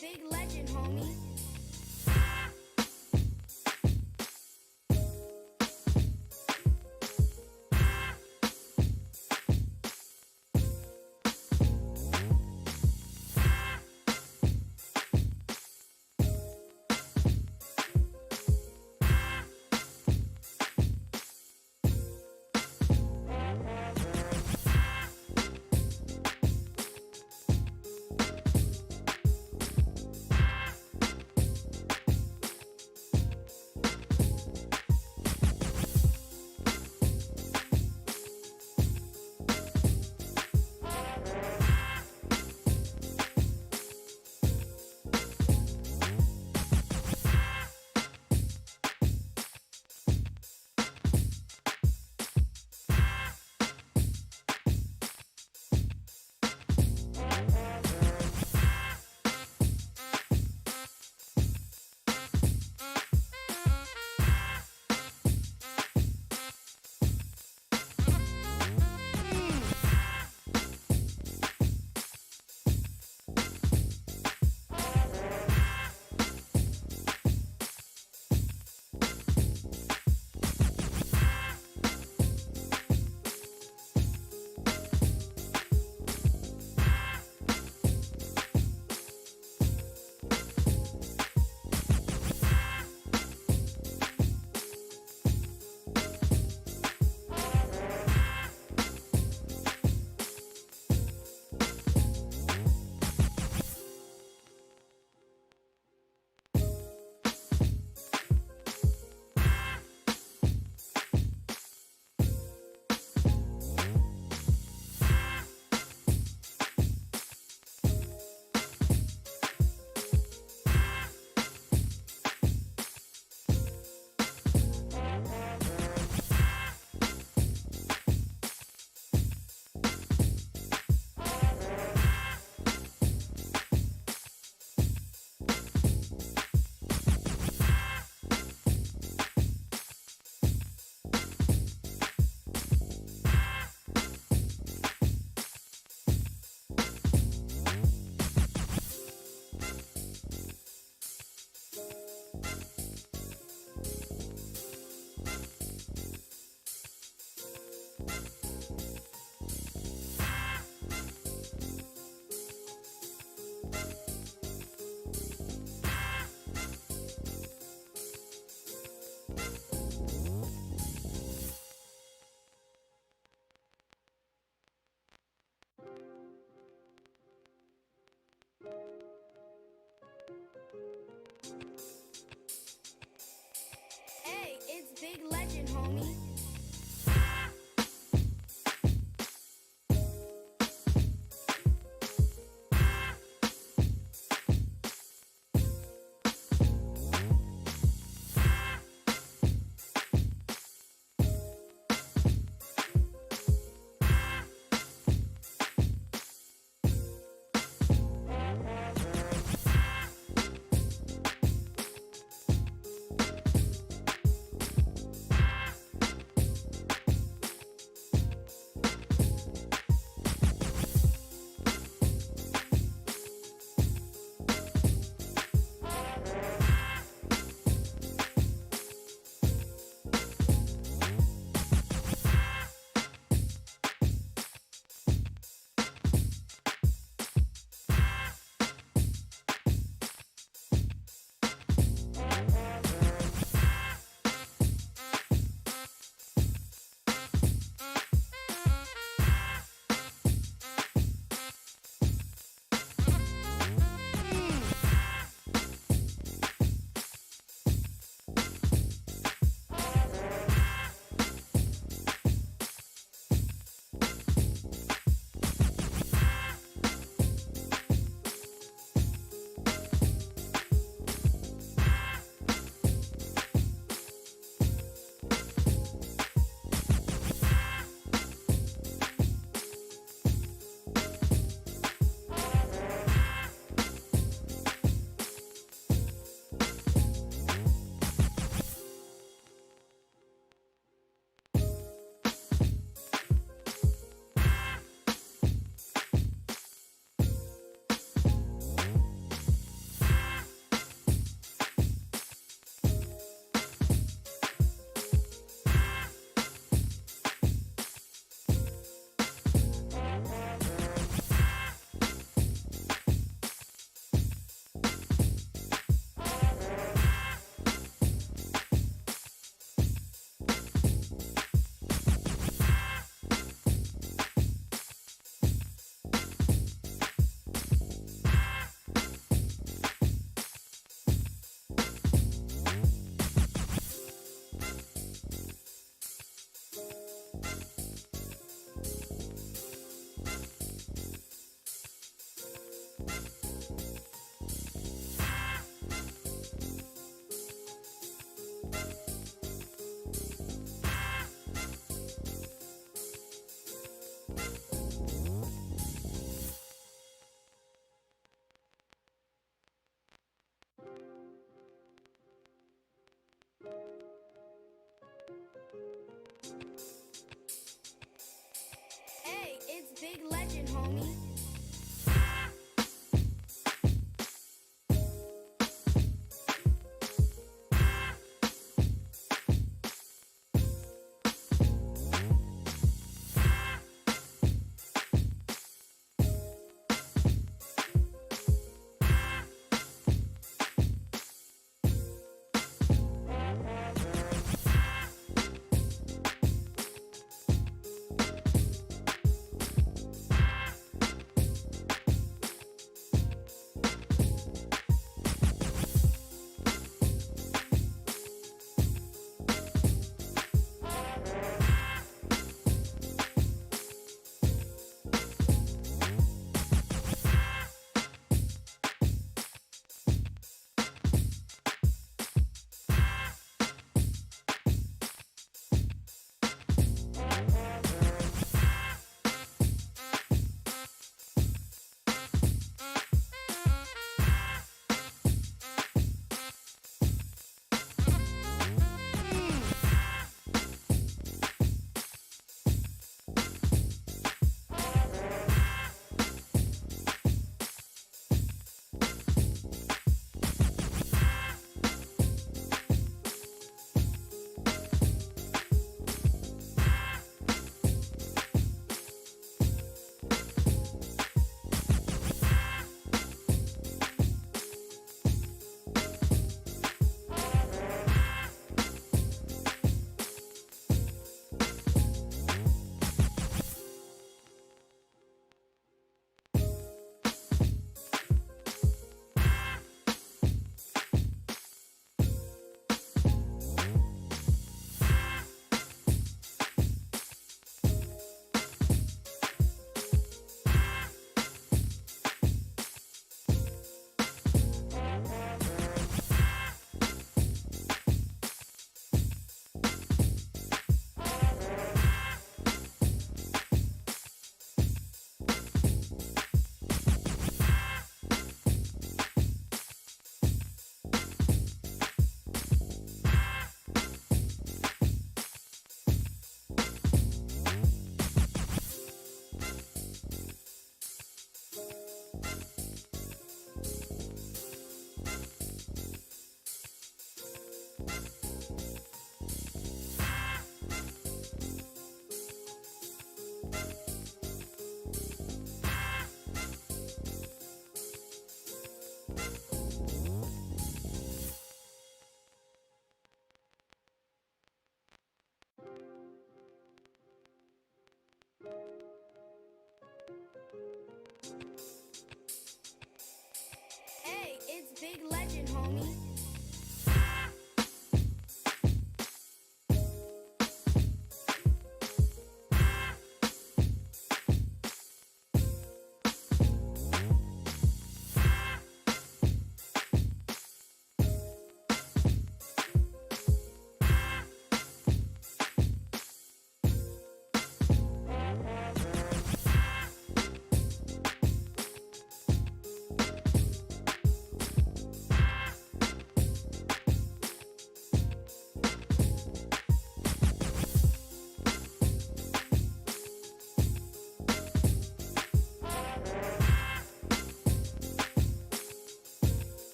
big legend, homie.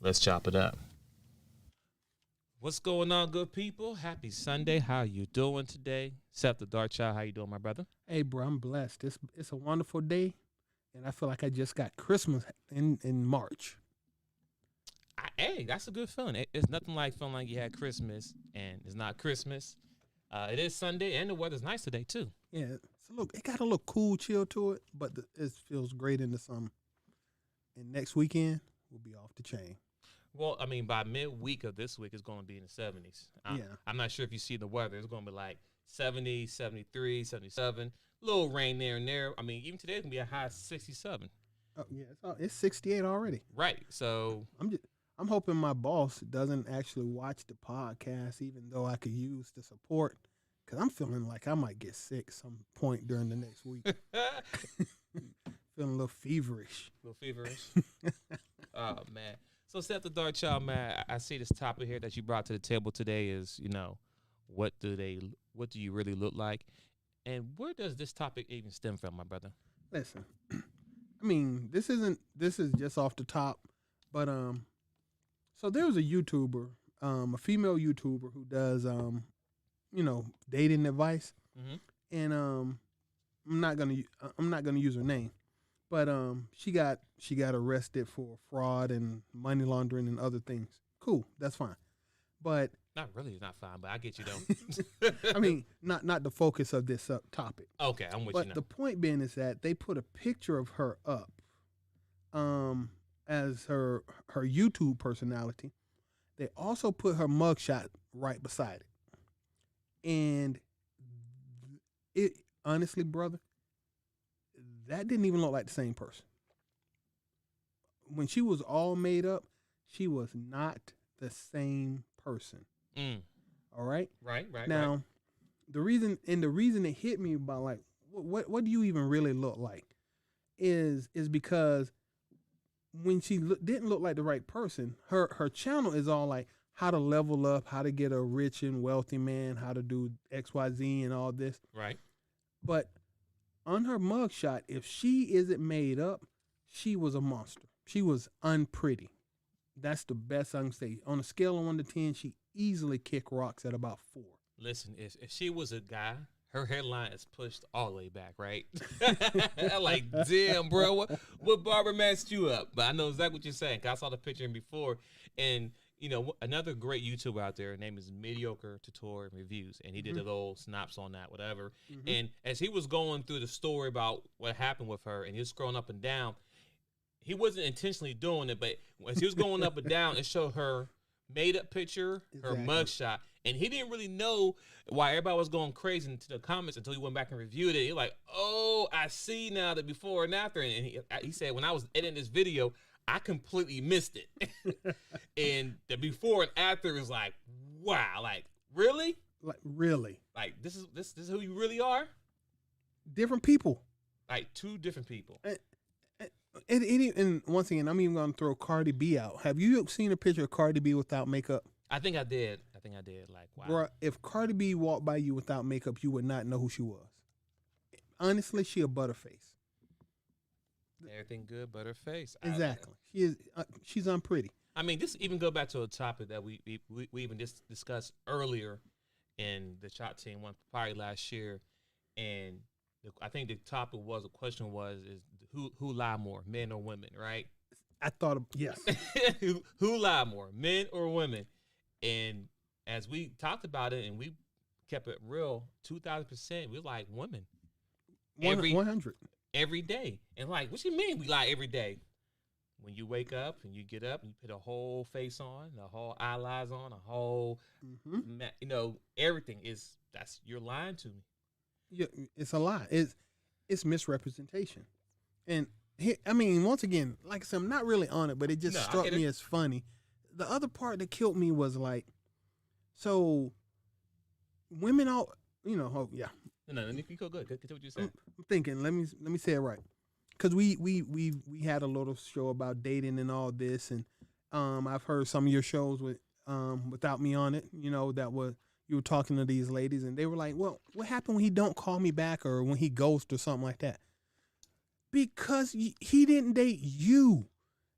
Let's chop it up. What's going on, good people? Happy Sunday. How you doing today? Seth the Dark Child, how you doing, my brother? Hey, bro, I'm blessed. It's a wonderful day, and I feel like I just got Christmas in March. Hey, that's a good feeling. It's nothing like feeling like you had Christmas and it's not Christmas. It is Sunday, and the weather's nice today, too. Yeah, it got a little cool chill to it, but it feels great in the summer. And next weekend, we'll be off the chain. Well, I mean, by midweek of this week, it's going to be in the 70s. Yeah. I'm not sure if you see the weather. It's going to be like 70, 73, 77. A little rain there and there. I mean, even today, it's going to be a high of 67. Oh, yeah, it's 68 already. Right. So I'm hoping my boss doesn't actually watch the podcast, even though I could use the support, because I'm feeling like I might get sick some point during the next week. Feeling a little feverish. Oh, man. So, Seth the Dark Child, man, I see this topic here that you brought to the table today is, what do you really look like? And where does this topic even stem from, my brother? Listen, I mean, this is just off the top, but so there was a YouTuber, a female YouTuber who does dating advice, and I'm not gonna use her name, but she got arrested for fraud and money laundering and other things. Cool, that's fine, but not really, it's not fine, but I get you though. I mean, not the focus of this topic. Okay, I'm with you. But the point being is that they put a picture of her up, as her YouTube personality. They also put her mugshot right beside it, and it honestly, brother, that didn't even look like the same person. When she was all made up, she was not the same person. All right? Right. Now, the reason it hit me about like what do you even really look like is because when she didn't look like the right person, her channel is all like how to level up, how to get a rich and wealthy man, how to do XYZ and all this. Right. But on her mugshot, if she isn't made up, she was a monster. She was unpretty. That's the best I can say. On a scale of 1 to 10, she easily kick rocks at about 4. Listen, if she was a guy, her hairline is pushed all the way back, right? Like, damn, bro, what barber messed you up? But I know exactly what you're saying, 'cause I saw the picture before. And, another great YouTuber out there, her name is Mediocre Tutorial Reviews, and he did a little synopsis on that, whatever. And as he was going through the story about what happened with her, and he was scrolling up and down, he wasn't intentionally doing it, but as he was going up and down, it showed her made-up picture, her mugshot, and he didn't really know why everybody was going crazy into the comments until he went back and reviewed it. He's like, oh, I see now the before and after. And he said, when I was editing this video, I completely missed it. And the before and after is like, wow, like, really? Like, really? Like, this is who you really are? Different people. Like, 2 different people. And once again, I'm even going to throw Cardi B out. Have you seen a picture of Cardi B without makeup? I think I did. Like, wow. Bruh, if Cardi B walked by you without makeup, you would not know who she was. Honestly, she a butterface. Everything good but her face. Exactly. She's unpretty. I mean, this even go back to a topic that we even just discussed earlier in the Chop Team one probably last year, and I think the question was who lie more, men or women, right? I thought yes. Who lie more, men or women? And as we talked about it and we kept it real, 2,000%, we like women. 100. Every day. And like, what you mean we lie every day? When you wake up and you get up and you put a whole face on, the whole eyelids on, a whole, everything you're lying to me. Yeah, it's a lie. It's misrepresentation. And once again, like I said, I'm not really on it, but it just struck me as funny. The other part that killed me was like, so women all, oh yeah. No, you go good. Get what you said. I'm thinking. Let me say it right, because we had a little show about dating and all this, and I've heard some of your shows without me on it. You were talking to these ladies, and they were like, "Well, what happened when he don't call me back, or when he ghosts, or something like that?" Because he didn't date you,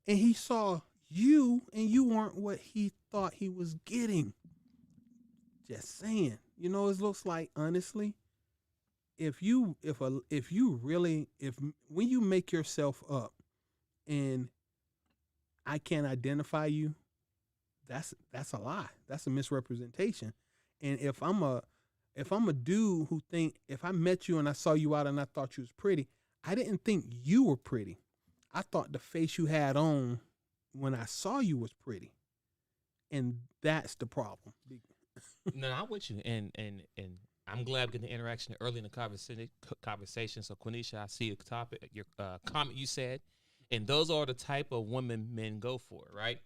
and he saw you weren't what he thought he was getting. Just saying. It looks like, honestly, if you really, if when you make yourself up and I can't identify you, that's a lie. That's a misrepresentation. And if I'm a dude who think, if I met you and I saw you out and I thought you was pretty, I didn't think you were pretty. I thought the face you had on when I saw you was pretty. And that's the problem. No, I'm with you, and I'm glad we're getting the interaction early in the conversation. So, Quenisha, I see your topic, your comment you said, and those are the type of women men go for, right?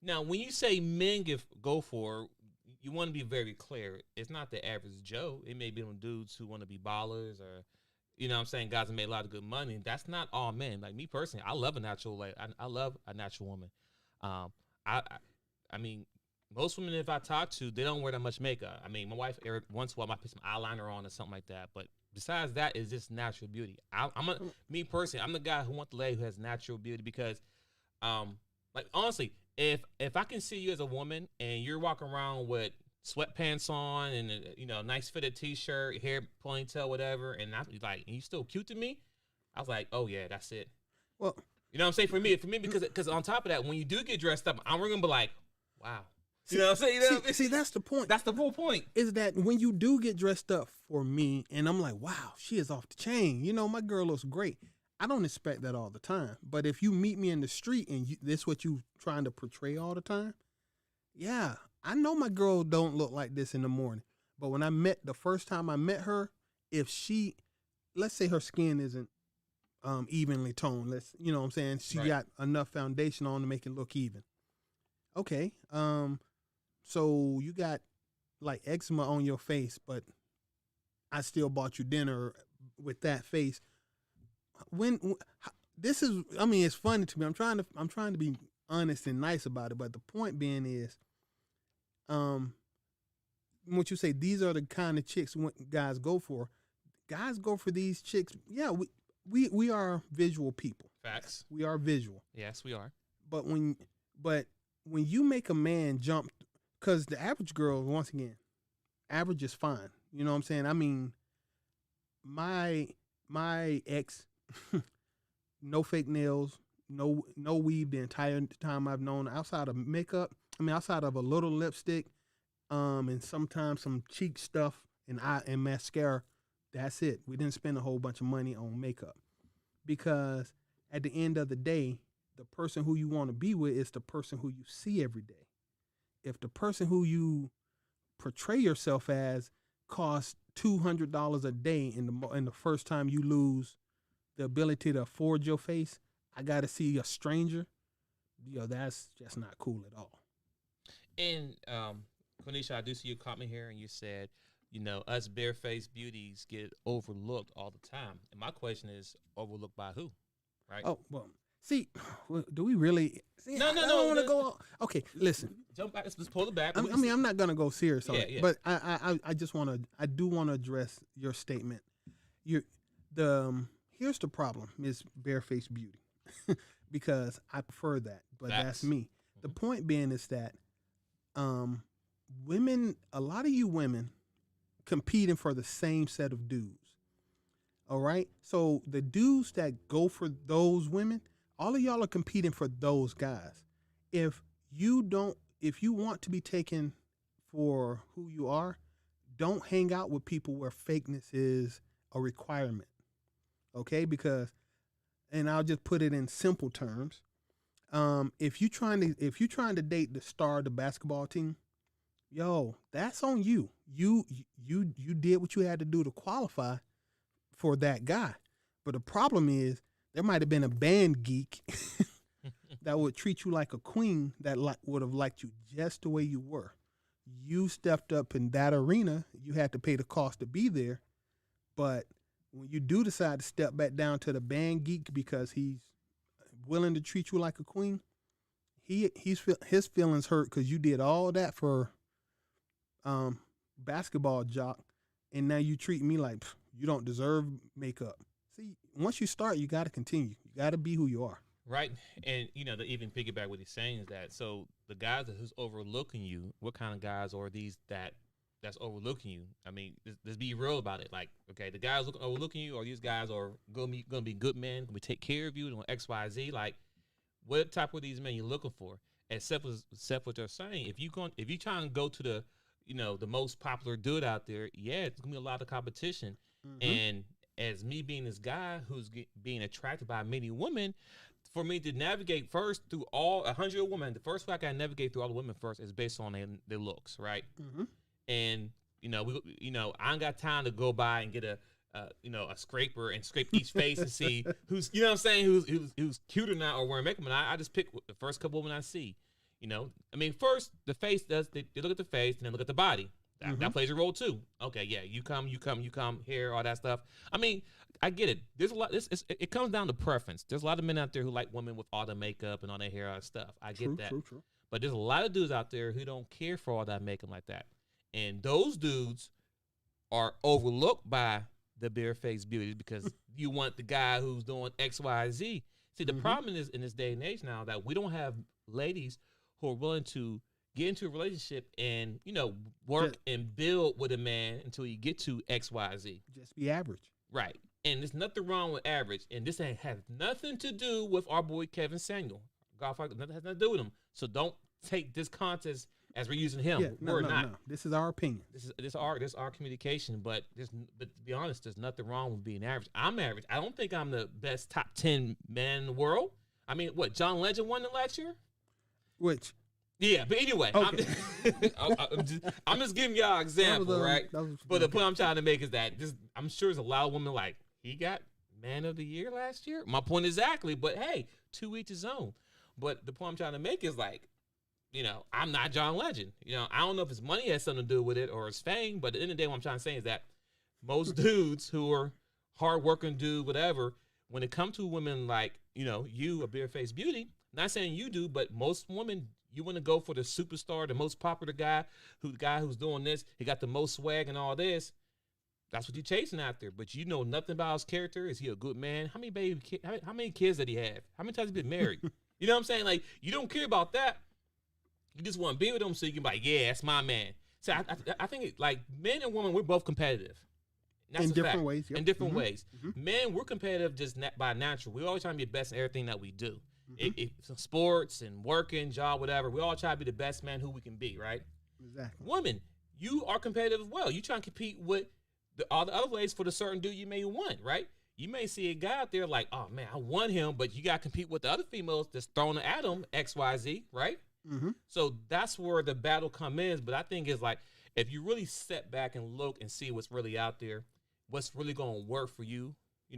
Now, when you say men go for, you want to be very clear. It's not the average Joe. It may be them dudes who want to be ballers, or what I'm saying, guys that made a lot of good money. That's not all men. Like me personally, I love a natural, I love a natural woman. I mean, most women, if I talk to, they don't wear that much makeup. I mean, my wife, once in a while, might put some eyeliner on or something like that. But besides that, it's just natural beauty. Me personally, I'm the guy who wants the lady who has natural beauty because, like, honestly, if I can see you as a woman and you're walking around with sweatpants on and a nice fitted t-shirt, hair ponytail, whatever, and and you still cute to me, I was like, oh yeah, that's it. Well, you know what I'm saying? For me, because on top of that, when you do get dressed up, I'm gonna be like, wow. You know what I'm saying? See, that's the point. That's the whole point. Is that when you do get dressed up for me, and I'm like, wow, she is off the chain. My girl looks great. I don't expect that all the time. But if you meet me in the street and this what you trying to portray all the time, yeah, I know my girl don't look like this in the morning. But when the first time I met her, let's say her skin isn't evenly toned. You know what I'm saying? She got enough foundation on to make it look even. Okay. So you got like eczema on your face, but I still bought you dinner with that face. It's funny to me. I'm trying to be honest and nice about it, but the point being is, what you say, these are the kind of chicks guys go for. Guys go for these chicks. Yeah, we are visual people. Facts. We are visual. Yes, we are. But when you make a man jump, because the average girl, once again, average is fine. You know what I'm saying? I mean, my ex, no fake nails, no weave the entire time I've known, outside of makeup. I mean, outside of a little lipstick, and sometimes some cheek stuff and mascara. That's it. We didn't spend a whole bunch of money on makeup, because at the end of the day, the person who you want to be with is the person who you see every day. If the person who you portray yourself as costs $200 a day in the first time you lose the ability to afford your face, I got to see a stranger. That's just not cool at all. And Quenisha, I do see your comment here, and you said, us barefaced beauties get overlooked all the time. And my question is, overlooked by who? Right? Oh, well, see, do we really? See, no. I don't want to go. Okay, listen. Jump back. Let's pull it back. I'm not gonna go serious on it, yeah. but I just want to. I do want to address your statement. Here's the problem: is barefaced beauty, because I prefer that, but that's me. The point being is that, women, a lot of you women, competing for the same set of dudes. All right, so the dudes that go for those women, all of y'all are competing for those guys. If you want to be taken for who you are, don't hang out with people where fakeness is a requirement. Okay, because, and I'll just put it in simple terms. If you're trying to date the star of the basketball team, yo, that's on you. You did what you had to do to qualify for that guy. But the problem is, there might have been a band geek that would treat you like a queen, that would have liked you just the way you were. You stepped up in that arena. You had to pay the cost to be there. But when you do decide to step back down to the band geek because he's willing to treat you like a queen, his feelings hurt because you did all that for basketball jock, and now you treat me like you don't deserve makeup. See, once you start, you got to continue. You got to be who you are. Right, and to even piggyback what he's saying is that so the guys who's overlooking you, what kind of guys are these that's overlooking you? I mean, let's be real about it. Like, okay, the guys overlooking you, or these guys are gonna be good men, gonna take care of you, and X, Y, Z. Like, what type of these men you looking for? Except what they're saying, if you trying to go to the the most popular dude out there, yeah, it's gonna be a lot of competition. And as me being this guy who's being attracted by many women, for me to navigate first through all 100 women, the first way I got to navigate through all the women first is based on their looks, right? And I ain't got time to go by and get a scraper and scrape each face and see who's what I'm saying, who's cute or not, or wearing makeup. And I just pick the first couple women I see. I mean, first the face they look at the face and then look at the body. That plays a role too. Okay, yeah, you come, hair, all that stuff. I mean, I get it. There's a lot. It comes down to preference. There's a lot of men out there who like women with all the makeup and all their hair, all that stuff. I get that. True. But there's a lot of dudes out there who don't care for all that makeup like that, and those dudes are overlooked by the bare-faced beauties because you want the guy who's doing X, Y, Z. See, the problem is in this day and age now that we don't have ladies who are willing to get into a relationship and, work and build with a man until you get to X, Y, Z. Just be average. Right. And there's nothing wrong with average. And this has nothing to do with our boy Kevin Samuel. Nothing has nothing to do with him. So don't take this contest as we're using him. Yeah, we're not. No. This is our opinion. This is our communication. But to be honest, there's nothing wrong with being average. I'm average. I don't think I'm the best top 10 man in the world. I mean, what, John Legend won it last year? Which? Yeah, but anyway, okay. I'm just giving y'all an example, right? But the point I'm trying to make is that I'm sure there's a lot of women like, he got man of the year last year. My point exactly, but hey, to each his own. But the point I'm trying to make is like, I'm not John Legend. I don't know if his money has something to do with it or his fame, but at the end of the day, what I'm trying to say is that most dudes who are hardworking dude, whatever, when it comes to women like, you, a bare-faced beauty, not saying you do, but most women, you want to go for the superstar, the most popular guy, the guy who's doing this, he got the most swag and all this. That's what you're chasing after. But you know nothing about his character. Is he a good man? How many kids did he have? How many times has he been married? You know what I'm saying? Like, you don't care about that. You just want to be with him so you can be like, yeah, that's my man. So I think like men and women, we're both competitive. In different ways. Yep. In different ways. Men, we're competitive just by natural. We always try to be the best in everything that we do. Sports and working, job, whatever. We all try to be the best man who we can be, right? Exactly. Women, you are competitive as well. You try to compete with all the other ladies for the certain dude you may want, right? You may see a guy out there like, oh man, I won him, but you got to compete with the other females that's thrown at him, X, Y, Z, right? So that's where the battle comes in. But I think it's like, if you really step back and look and see what's really out there, what's really going to work for you,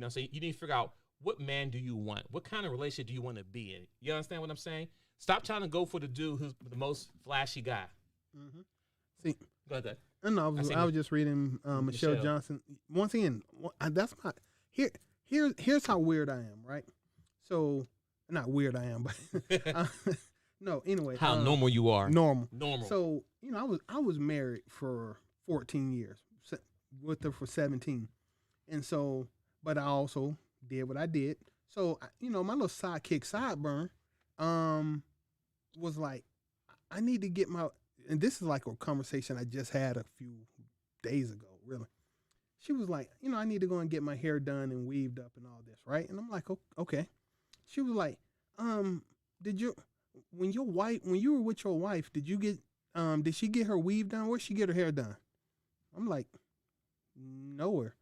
so you need to figure out, what man do you want? What kind of relationship do you want to be in? You understand what I'm saying? Stop trying to go for the dude who's the most flashy guy. See, go ahead. No, I was just reading Michelle Johnson. Once again, that's not here's how weird I am, right? So, not weird I am, but no. Anyway, how normal you are. Normal. So I was married for 14 years, with her for 17, and so, but I also did what I did. So, my little sidekick sideburn was like, I need to get and this is like a conversation I just had a few days ago, really. She was like, I need to go and get my hair done and weaved up and all this, right? And I'm like, okay. She was like, when you were with your wife, did she get her weave done? Where'd she get her hair done? I'm like, nowhere.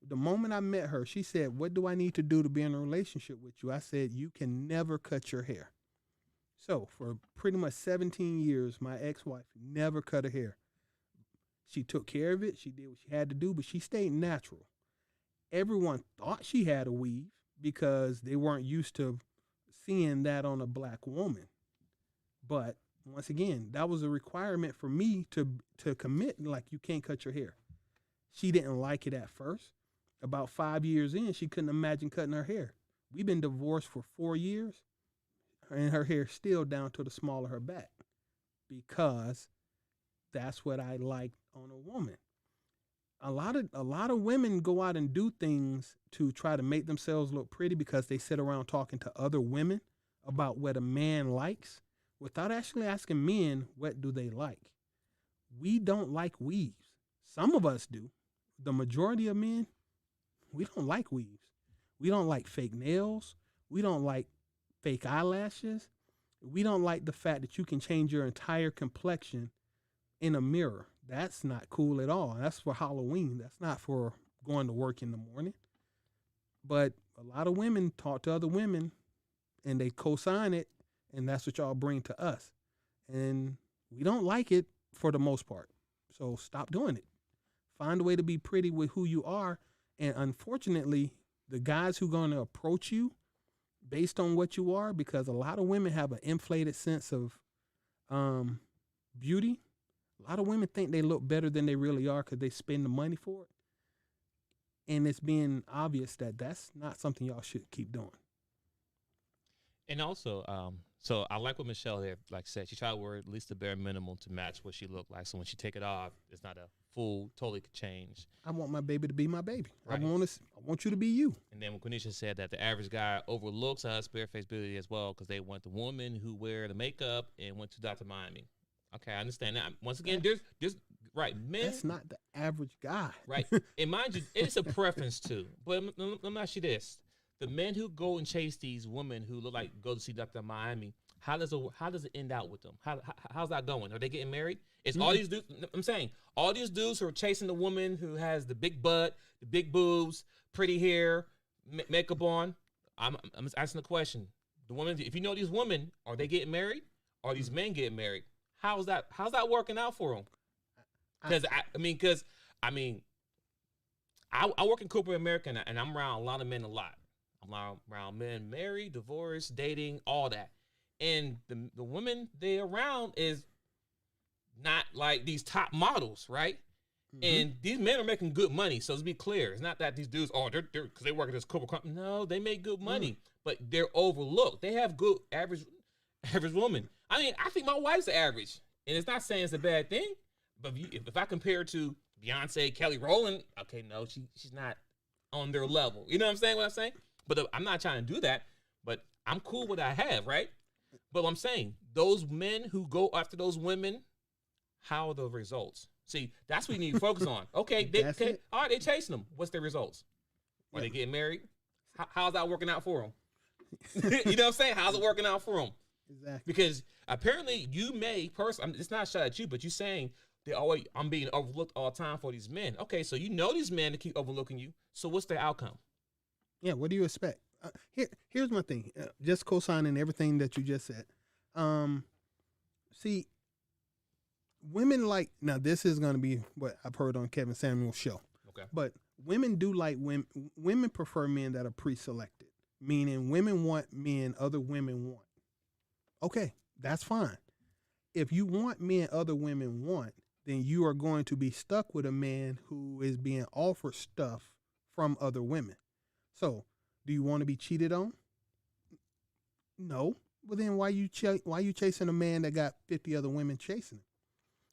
The moment I met her, she said, what do I need to do to be in a relationship with you? I said, you can never cut your hair. So for pretty much 17 years, my ex-wife never cut her hair. She took care of it. She did what she had to do, but she stayed natural. Everyone thought she had a weave because they weren't used to seeing that on a black woman. But once again, that was a requirement for me to commit, like, you can't cut your hair. She didn't like it at first. About 5 years in, she couldn't imagine cutting her hair. We've been divorced for 4 years, and her hair's still down to the small of her back because that's what I liked on a woman. a lot of women go out and do things to try to make themselves look pretty because they sit around talking to other women about what a man likes without actually asking men what do they like. We don't like weaves. Some of us do. The majority of men, we don't like weaves. We don't like fake nails. We don't like fake eyelashes. We don't like the fact that you can change your entire complexion in a mirror. That's not cool at all. That's for Halloween. That's not for going to work in the morning. But a lot of women talk to other women and they co-sign it, and that's what y'all bring to us. And we don't like it for the most part. So stop doing it. Find a way to be pretty with who you are. And unfortunately, the guys who are going to approach you based on what you are, because a lot of women have an inflated sense of beauty. A lot of women think they look better than they really are because they spend the money for it. And it's being obvious that that's not something y'all should keep doing. And also, so I like what Michelle there, like said, she tried to wear at least the bare minimum to match what she looked like. So when she take it off, it's not a full, totally could change. I want my baby to be my baby. Right. I want you to be you. And then when Quenisha said that the average guy overlooks us bareface beauty as well because they want the woman who wear the makeup and went to Dr. Miami. Okay, I understand that. Once again, there's right men. That's not the average guy. Right, and mind you, it's a preference too. But let me ask you this: the men who go and chase these women who look like go to see Dr. Miami, how does it end out with them? How's that going? Are they getting married? It's all these dudes. I'm saying all these dudes who are chasing the woman who has the big butt, the big boobs, pretty hair, makeup on. I'm asking the question: the women, if you know these women, are they getting married? Are these men getting married? How's that working out for them? Because I work in corporate America and I'm around a lot of men a lot. I'm around men married, divorced, dating, all that. And the women they around is not like these top models, right? Mm-hmm. And these men are making good money. So let's be clear. It's not that these dudes, they're because they work at this corporate company. No, they make good money, but they're overlooked. They have good average woman. I mean, I think my wife's average. And it's not saying it's a bad thing. But if I compare it to Beyonce, Kelly Rowland, okay, no, she's not on their level. You know what I'm saying? What I'm saying? But I'm not trying to do that. But I'm cool with what I have, right? But what I'm saying, those men who go after those women, how are the results? See, that's what you need to focus on. Okay, all right, they chasing them. What's their results? Are they getting married? How's that working out for them? You know what I'm saying? How's it working out for them? Exactly. Because apparently you may personally, it's not a shot at you, but you're saying I'm being overlooked all the time for these men. Okay, so you know these men to keep overlooking you. So what's their outcome? Yeah, what do you expect? Here's my thing. Just co-signing everything that you just said. See, women like, now this is going to be what I've heard on Kevin Samuel's show. Okay. But women do like women. Women prefer men that are pre-selected, meaning women want men other women want. Okay, that's fine. If you want men other women want, then you are going to be stuck with a man who is being offered stuff from other women. So, do you want to be cheated on? No. Well, then why you chasing a man that got 50 other women chasing him?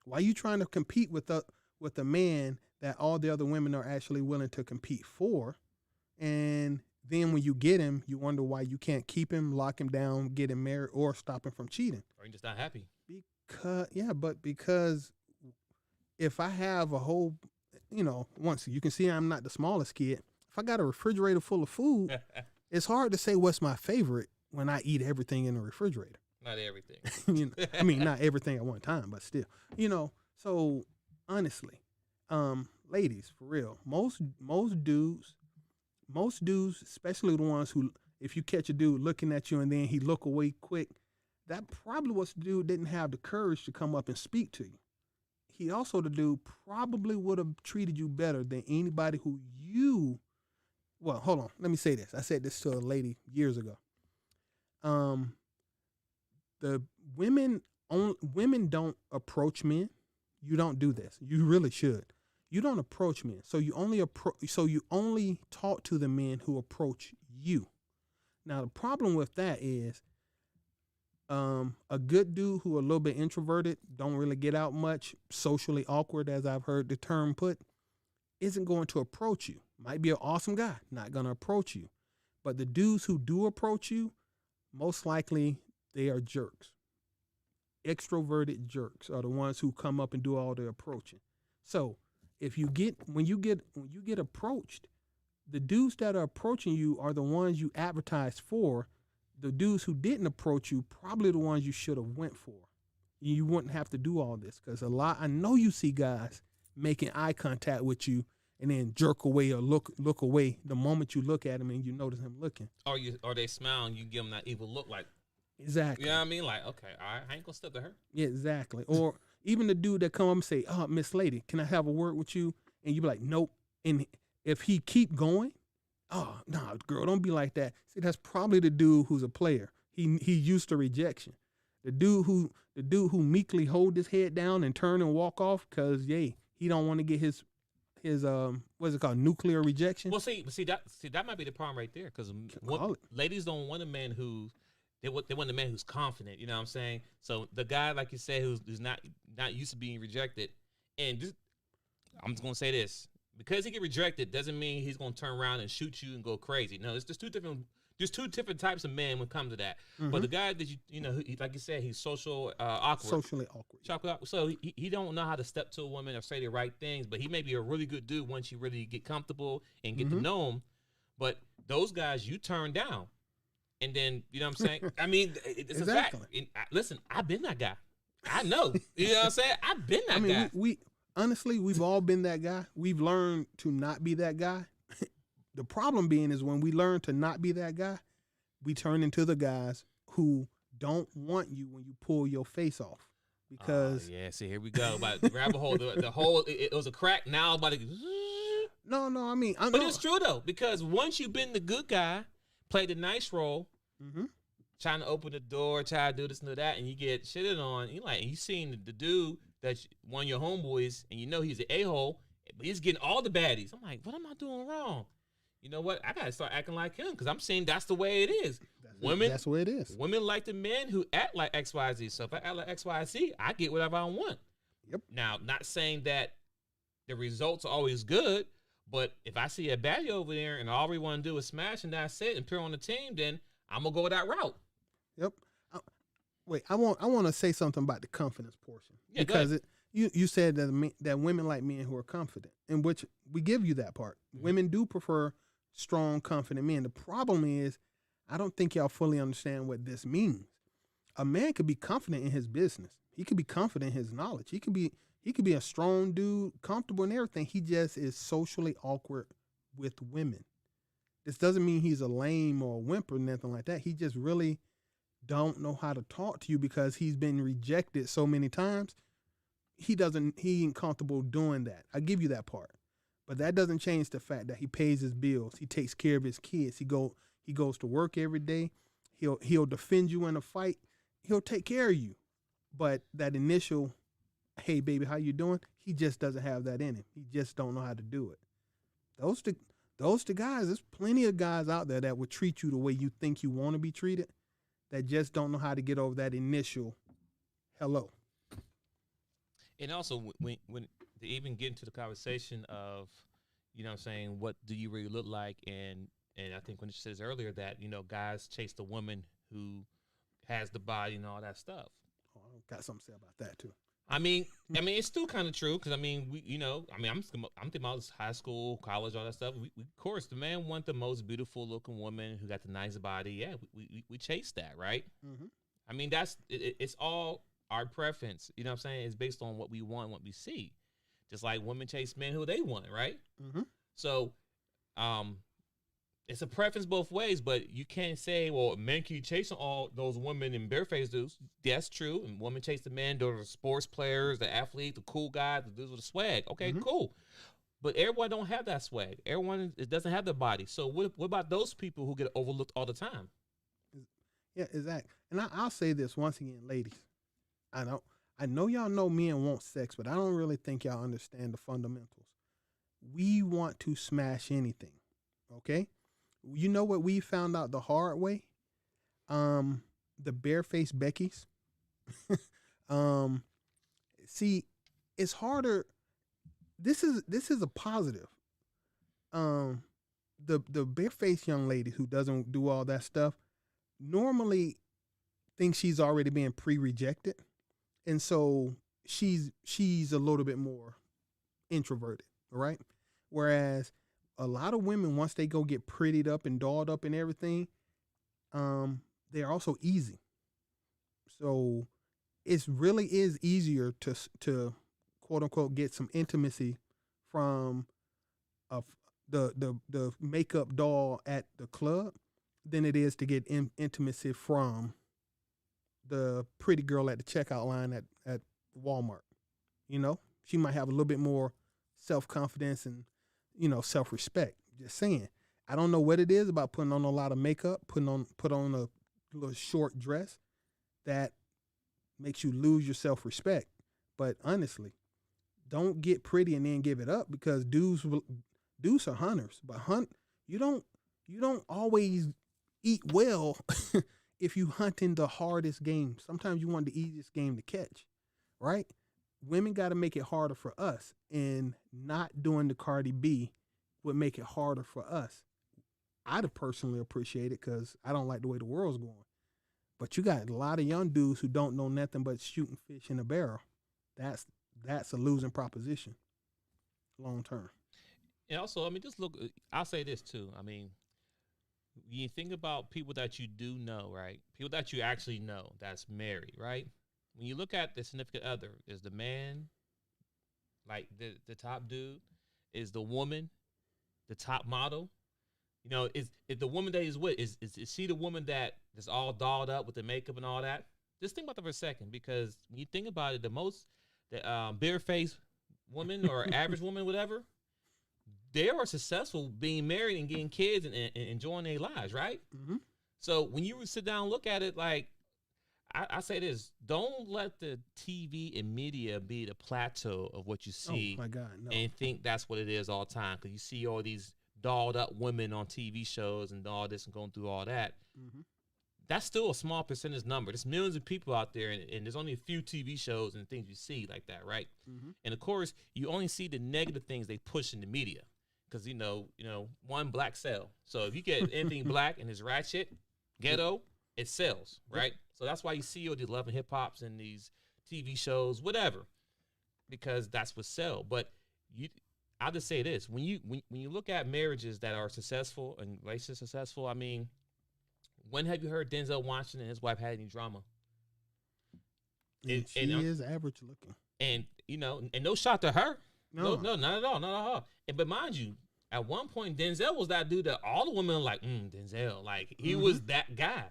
Why are you trying to compete with a man that all the other women are actually willing to compete for? And then when you get him, you wonder why you can't keep him, lock him down, get him married, or stop him from cheating. Or you're just not happy. Because if I have a whole, once you can see I'm not the smallest kid. If I got a refrigerator full of food, it's hard to say what's my favorite when I eat everything in the refrigerator. Not everything. Not everything at one time, but still, So honestly, ladies, for real, most dudes, especially the ones who, if you catch a dude looking at you and then he look away quick, that probably was the dude didn't have the courage to come up and speak to you. The dude probably would have treated you better than anybody who well, hold on. Let me say this. I said this to a lady years ago. The women don't approach men. You don't do this. You really should. You don't approach men. So you only talk to the men who approach you. Now the problem with that is a good dude who a little bit introverted, don't really get out much, socially awkward, as I've heard the term put, isn't going to approach you. Might be an awesome guy, not going to approach you. But the dudes who do approach you, most likely they are jerks. Extroverted jerks are the ones who come up and do all the approaching. So when you get approached, the dudes that are approaching you are the ones you advertised for. The dudes who didn't approach you, probably the ones you should have went for. You wouldn't have to do all this, because I know you see guys making eye contact with you and then jerk away or look away the moment you look at him and you notice him looking. Or they smile and you give them that evil look, like, exactly. You know what I mean? Like, okay, all right, I ain't gonna step to her. Yeah, exactly. Or even the dude that come up and say, "Oh, Miss Lady, can I have a word with you?" And you be like, "Nope." And if he keep going, "Oh, nah, girl, don't be like that." See, that's probably the dude who's a player. He used to rejection. The dude who meekly hold his head down and turn and walk off because he don't want to get his what's it called, nuclear rejection. Well, see that might be the problem right there, because ladies don't want a man who they want a man who's confident. You know what I'm saying? So the guy, like you said, who's not used to being rejected, and I'm just gonna say this: because he get rejected doesn't mean he's gonna turn around and shoot you and go crazy. No, it's just two different types of men when it comes to that. Mm-hmm. But the guy that like you said, he's socially awkward. So he don't know how to step to a woman or say the right things. But he may be a really good dude once you really get comfortable and get to know him. But those guys you turn down, and then you know what I'm saying. I mean, it's exactly. A fact. Listen, I've been that guy. I know. You know what I'm saying? I've been that guy. We honestly, we've all been that guy. We've learned to not be that guy. The problem being is when we learn to not be that guy, we turn into the guys who don't want you when you pull your face off. Because see, here we go. About the rabbit hole, the hole. It was a crack. Now about to. No. I mean, but it's true though, because once you've been the good guy, played the nice role, trying to open the door, try to do this and do that, and you get shitted on. You seen the dude that's one of your homeboys, and you know he's an a-hole, but he's getting all the baddies. I'm like, what am I doing wrong? You know what? I got to start acting like him, because I'm saying that's the way it is. That's the way it is. Women like the men who act like XYZ. So if I act like XYZ, I get whatever I want. Yep. Now, not saying that the results are always good, but if I see a baddie over there and all we want to do is smash and that's it and pure on the team, then I'm going to go that route. Yep. Wait, I want to say something about the confidence portion. Yeah, because you said that women like men who are confident, in which we give you that part. Mm-hmm. Women do prefer strong, confident men. The problem is, I don't think y'all fully understand what this means. A man could be confident in his business. He could be confident in his knowledge. He could be a strong dude, comfortable in everything. He just is socially awkward with women. This doesn't mean he's a lame or a wimp or nothing like that. He just really don't know how to talk to you because he's been rejected so many times. He ain't comfortable doing that. I give you that part. But that doesn't change the fact that he pays his bills. He takes care of his kids. He goes to work every day. He'll defend you in a fight. He'll take care of you. But that initial, "Hey baby, how you doing?" He just doesn't have that in him. He just don't know how to do it. Those the guys. There's plenty of guys out there that would treat you the way you think you want to be treated, that just don't know how to get over that initial hello. And also, when to even get into the conversation of, you know what I'm saying, what do you really look like? And I think when it says earlier that, guys chase the woman who has the body and all that stuff. Oh, I got something to say about that too. I mean, it's still kind of true, because I'm thinking about high school, college, all that stuff. We of course, the man want the most beautiful looking woman who got the nice body. Yeah, we chase that, right? Mm-hmm. I mean, it's all our preference. You know what I'm saying? It's based on what we want, what we see. Just like women chase men who they want, right? Mm-hmm. So, it's a preference both ways, but you can't say, well, men keep chasing all those women and barefaced dudes. That's true. And women chase the men, those are the sports players, the athlete, the cool guys, the dudes with the swag. Okay, cool. But everyone don't have that swag. Everyone doesn't have the body. So what about those people who get overlooked all the time? Yeah, exactly. And I'll say this once again, ladies. I know y'all know men want sex, but I don't really think y'all understand the fundamentals. We want to smash anything, okay? You know what we found out the hard way? The barefaced Beckies. See, it's harder. This is a positive. um, the barefaced young lady who doesn't do all that stuff normally thinks she's already being pre-rejected, and so she's a little bit more introverted, right? Whereas a lot of women, once they go get prettied up and dolled up and everything, they're also easy. So it really is easier to quote unquote get some intimacy from a, the makeup doll at the club than it is to get intimacy from the pretty girl at the checkout line at Walmart. You know, she might have a little bit more self confidence and self respect. Just saying. I don't know what it is about putting on a lot of makeup, put on a little short dress that makes you lose your self respect. But honestly, don't get pretty and then give it up, because dudes are hunters. But you don't always eat well if you hunt in the hardest game. Sometimes you want the easiest game to catch, right? Women got to make it harder for us, and not doing the Cardi B would make it harder for us. I'd personally appreciate it because I don't like the way the world's going. But you got a lot of young dudes who don't know nothing but shooting fish in a barrel. That's a losing proposition long term. And also, I mean, just look. I'll say this too. I mean, you think about people that you do know, right? People that you actually know that's married, right? When you look at the significant other, is the man, like the top dude, is the woman, the top model. Is the woman that he's with, is she the woman that is all dolled up with the makeup and all that? Just think about that for a second, because when you think about it, the bare-faced woman or average woman, whatever, they are successful being married and getting kids and enjoying their lives, right? Mm-hmm. So when you sit down and look at it, like, I say this, don't let the TV and media be the plateau of what you see. Oh my God, no. And think that's what it is all the time, because you see all these dolled up women on TV shows and all this and going through all that. Mm-hmm. That's still a small percentage number. There's millions of people out there, and there's only a few TV shows and things you see like that, right? Mm-hmm. And of course, you only see the negative things they push in the media, because one black sell. So if you get anything black and it's ratchet, ghetto, it sells, right? Yep. So that's why you see all these love and hip hops and these TV shows, whatever, because that's what sell. But I'll just say this: when you look at marriages that are successful and relationships successful, I mean, when have you heard Denzel Washington and his wife had any drama? She is average looking, and and no shot to her. No, not at all, not at all. But mind you, at one point, Denzel was that dude that all the women were like, Denzel, like he was that guy.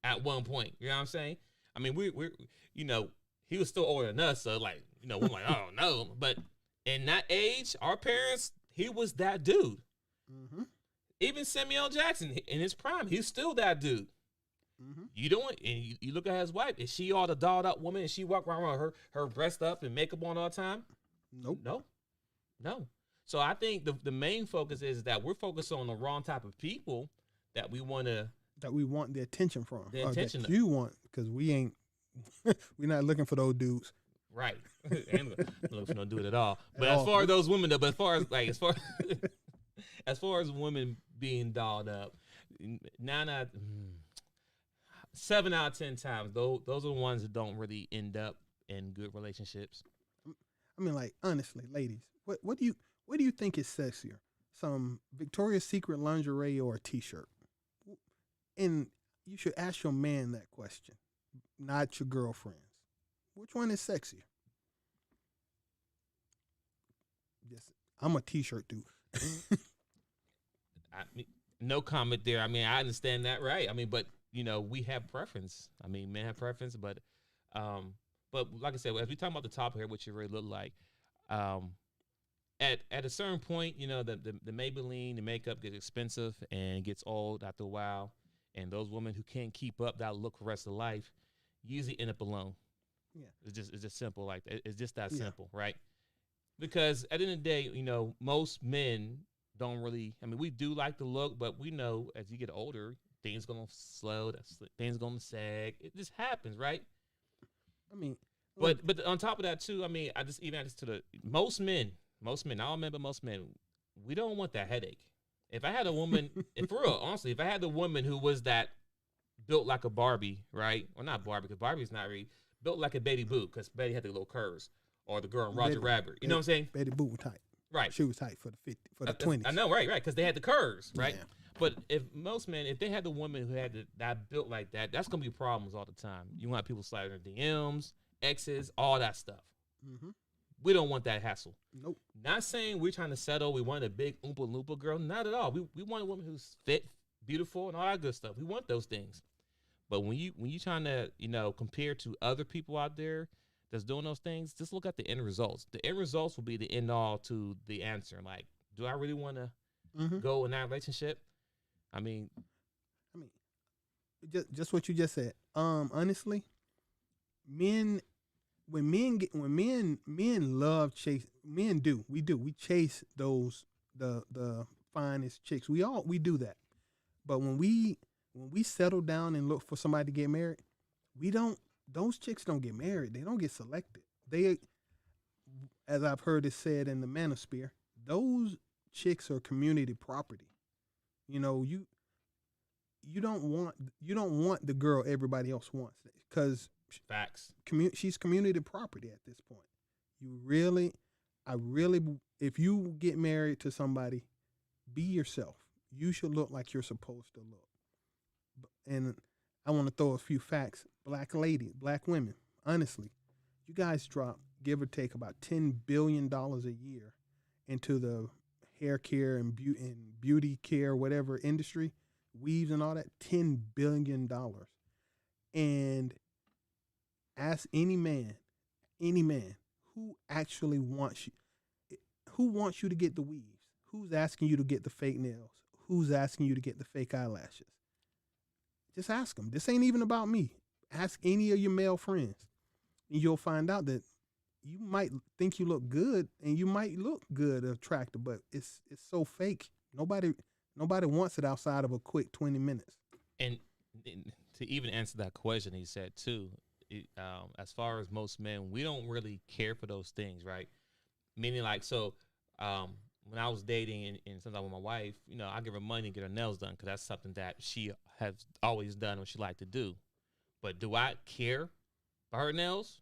At one point, you know what I'm saying? I mean, we're he was still older than us, so like we're like, oh no, but. In that age, our parents, he was that dude. Mm-hmm. Even Samuel Jackson, in his prime, he's still that dude. Mm-hmm. You look at his wife. Is she all the dolled up woman? And she walk around with her breast up and makeup on all the time? Nope. No. So I think the main focus is that we're focused on the wrong type of people that we want the attention from. The attention that you want, because we ain't. We're not looking for those dudes. Right. I'm looking for no dude at all. But as far as those women, though, as far as women being dolled up, 7 out of 10 times, those are the ones that don't really end up in good relationships. I mean, like, honestly, ladies, what do you think is sexier? Some Victoria's Secret lingerie or a T-shirt? And you should ask your man that question, not your girlfriends. Which one is sexier? Yes, I'm a T-shirt dude. No comment there. I mean, I understand that, right? I mean, but we have preference. I mean, men have preference, but like I said, as we talk about the top here, what you really look like, at a certain point, the Maybelline, the makeup gets expensive and gets old after a while, and those women who can't keep up that look for the rest of life usually end up alone. Yeah, it's just simple like that. It's just that simple, right? Because at the end of the day, most men don't really. I mean, we do like the look, but we know as you get older, things gonna slow. Things gonna sag. It just happens, right? I mean, but on top of that too, I mean, I just even add this to the most men, not all men, but most men. we don't want that headache. If I had a woman, if for real, honestly, if I had a woman who was that built like a Barbie, right? Or not Barbie, because Barbie's not really built like a Betty Boop, because Betty had the little curves, or the girl in Roger Rabbit. You know what I'm saying? Betty Boop was tight. Right. She was tight for the 20s. I know, right, because they had the curves, right? Yeah. But if most men, if they had the woman who had that built like that, that's gonna be problems all the time. You want people sliding their DMs, exes, all that stuff. Mm-hmm. We don't want that hassle. Nope. Not saying we're trying to settle. We want a big Oompa Loompa girl. Not at all. We want a woman who's fit, beautiful, and all that good stuff. We want those things. But when you trying to compare to other people out there that's doing those things, just look at the end results. The end results will be the end all to the answer. Like, do I really want to go in that relationship? I mean, just what you just said. Honestly, men love chase. We chase those the finest chicks. We do that. But when we settle down and look for somebody to get married, those chicks don't get married. They don't get selected. They, as I've heard it said in the manosphere, those chicks are community property. You don't want the girl everybody else wants, because facts. She's community property at this point. If you get married to somebody, be yourself. You should look like you're supposed to look. And I want to throw a few facts. Black women, honestly, you guys drop, give or take, about $10 billion a year into the hair care and beauty care, whatever industry, weaves and all that, $10 billion. And ask any man who actually wants you to get the weaves, who's asking you to get the fake nails, who's asking you to get the fake eyelashes. Just ask them. This ain't even about me. Ask any of your male friends, and you'll find out that you might think you look good, and you might look good, attractive, but it's so fake. Nobody wants it outside of a quick 20 minutes. And to even answer that question, he said too, as far as most men, we don't really care for those things, right? Meaning, like, so when I was dating and sometimes with my wife, I give her money to get her nails done, because that's something that she has always done what she liked to do. But do I care for her nails?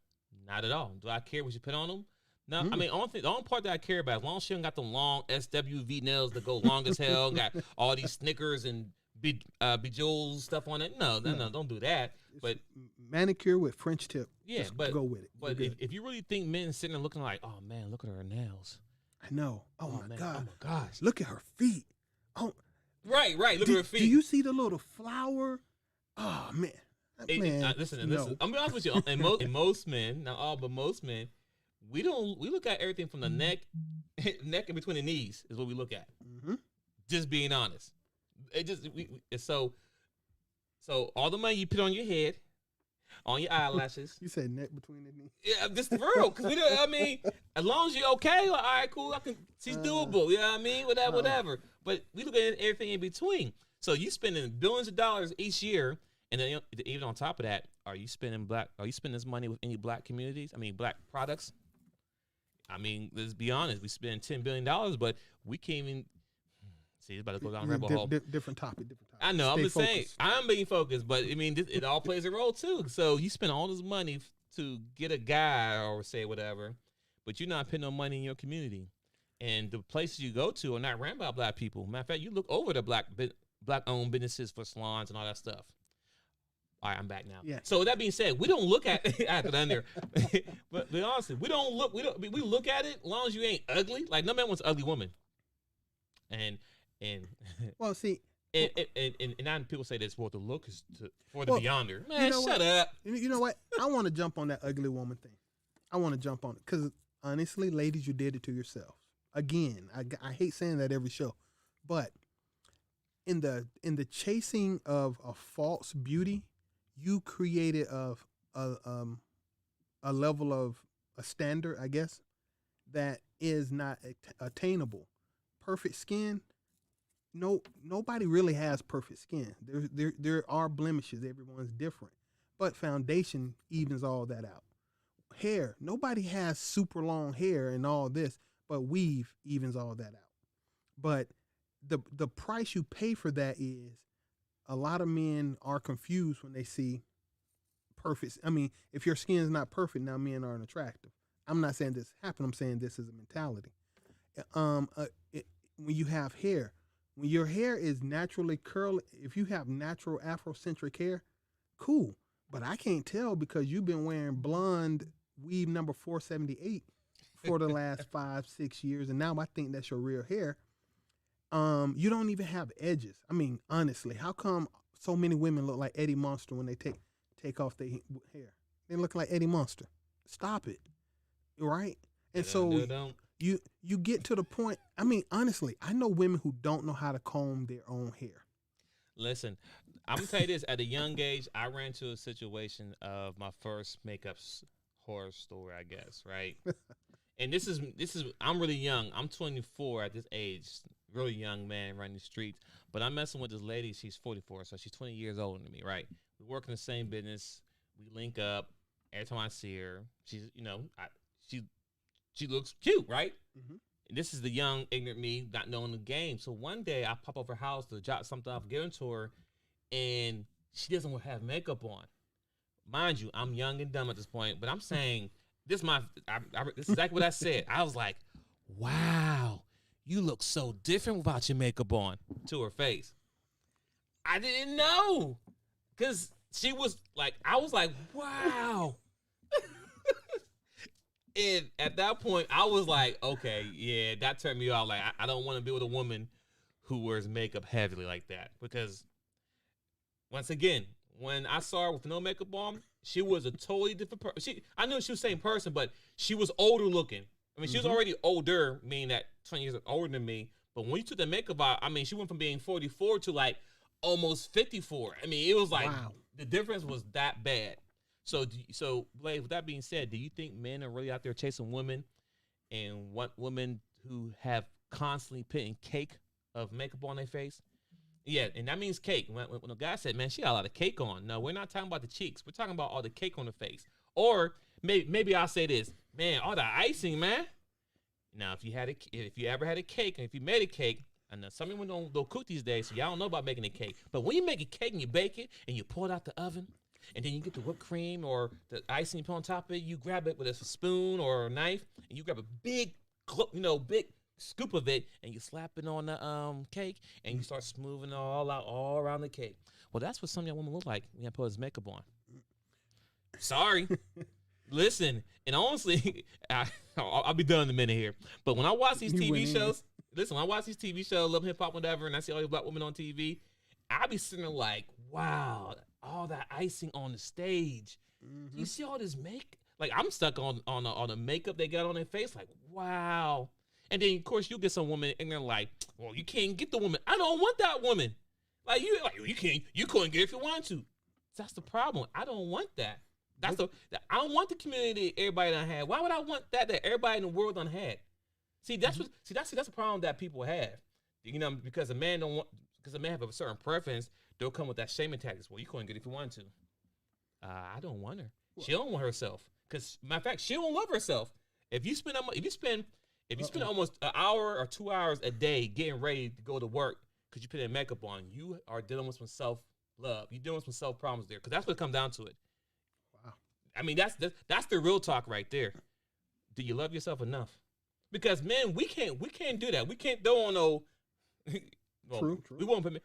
Not at all. Do I care what she put on them? No. I mean, the only part that I care about, as long as she don't got the long SWV nails that go long as hell, and got all these Snickers and bejeweled stuff on it. No, don't do that. But manicure with French tip. Yeah, just but go with it. But if you really think men sitting there looking like, oh man, look at her nails. I know. Oh my man. God. Oh my gosh. Look at her feet. Oh. Right. Look at her feet. Do you see the little flower? Oh man. Listen. I'm gonna be honest with you. And most men, not all, but most men, we look at everything from the neck in between the knees is what we look at. Mm-hmm. Just being honest. So all the money you put on your head, on your eyelashes. You said neck between the knees. Yeah, just for real. Because as long as you're okay, all right, cool. She's doable. You know what I mean? Whatever. But we look at everything in between. So you spending billions of dollars each year, and then even on top of that, are you spending this money with any black communities? I mean, black products. I mean, let's be honest. We spend $10 billion, but we can't even. See, it's about to go down a rabbit hole. Different topic. I know. I'm just saying. I'm being focused, but I mean, it all plays a role too. So you spend all this money to get a guy or say whatever, but you're not putting no money in your community. And the places you go to are not ran by black people. Matter of fact, you look over the black-owned businesses for salons and all that stuff. All right, I'm back now. Yeah. So with that being said, we don't look at after down there, but honestly, we look at it as long as you ain't ugly. Like no man wants an ugly woman. And well, see, and now people say this, well, the look is for the beyonder. Man, shut up. You know what? I want to jump on that ugly woman thing. I want to jump on it because honestly, ladies, you did it to yourselves. Again, I hate saying that every show, but in the chasing of a false beauty, you created a level of a standard, I guess, that is not attainable. Perfect skin. No, nobody really has perfect skin. There are blemishes. Everyone's different, but foundation evens all that out. Hair. Nobody has super long hair and all this, but weave evens all that out. But the price you pay for that is a lot of men are confused when they see perfect. I mean, if your skin is not perfect, now men aren't attractive. I'm not saying this happened. I'm saying this is a mentality. When you have hair, when your hair is naturally curly, if you have natural Afrocentric hair, cool. But I can't tell because you've been wearing blonde weave number 478 for the last 5-6 years, and now I think that's your real hair. You don't even have edges. I mean, honestly, how come so many women look like Eddie Monster when they take off their hair? They look like Eddie Monster. Stop it, right? And so you get to the point. I mean, honestly, I know women who don't know how to comb their own hair. Listen, I'm gonna tell you this. At a young age, I ran into a situation of my first makeup horror story, I guess, right? And this is I'm really young. I'm 24 at this age, really young man running the streets. But I'm messing with this lady. She's 44, so she's 20 years older than me, right? We work in the same business. We link up. Every time I see her, she's she looks cute, right? Mm-hmm. And this is the young, ignorant me, not knowing the game. So one day I pop over her house to drop something off, give it to her, and she doesn't have makeup on. Mind you, I'm young and dumb at this point, but I'm saying this is exactly what I said. I was like, "Wow, you look so different without your makeup on," to her face. I didn't know, because she was like, I was like, "Wow." And at that point, I was like, okay, yeah, that turned me off. Like, I don't want to be with a woman who wears makeup heavily like that. Because, once again, when I saw her with no makeup on, she was a totally different person. I knew she was the same person, but she was older looking. I mean, she was already older, meaning that 20 years older than me. But when you took the makeup out, I mean, she went from being 44 to, like, almost 54. I mean, it was like, wow. The difference was that bad. So Blaze, with that being said, do you think men are really out there chasing women and want women who have constantly putting cake of makeup on their face? Yeah, and that means cake. When a guy said, man, she got a lot of cake on. No, we're not talking about the cheeks. We're talking about all the cake on the face. Or maybe I'll say this, man, all the icing, man. Now, if you ever had a cake, and if you made a cake, and some women don't cook these days, so y'all don't know about making a cake. But when you make a cake and you bake it and you pull it out the oven, and then you get the whipped cream or the icing you put on top of it. You grab it with a spoon or a knife, and you grab a big scoop of it, and you slap it on the cake, and you start smoothing it all around the cake. Well, that's what some young women look like when you put his makeup on. Sorry. Listen, and honestly, I'll be done in a minute here. But when I watch these TV shows, Love Hip Hop, whatever, and I see all these black women on TV, I be sitting there like, wow. All that icing on the stage. Mm-hmm. You see all this like I'm stuck on the makeup they got on their face. Like, wow. And then of course you get some woman and they're like, well, you can't get the woman. I don't want that woman. Like you couldn't get it if you wanted to. That's the problem. I don't want that. I don't want the community everybody done had. Why would I want that everybody in the world done had? That's the problem that people have. You know, because a man have a certain preference. They'll come with that shaming tactics. Well, you couldn't get it if you wanted to. I don't want her. Well, she don't want herself. Because matter of fact, she don't love herself. If you spend almost an hour or 2 hours a day getting ready to go to work because you put in makeup on, you are dealing with some self-love. You're dealing with some self-problems there. Because that's what it comes down to it. Wow. I mean, that's the real talk right there. Do you love yourself enough? Because men, we can't do that. We can't throw on no. Well, true. We won't put.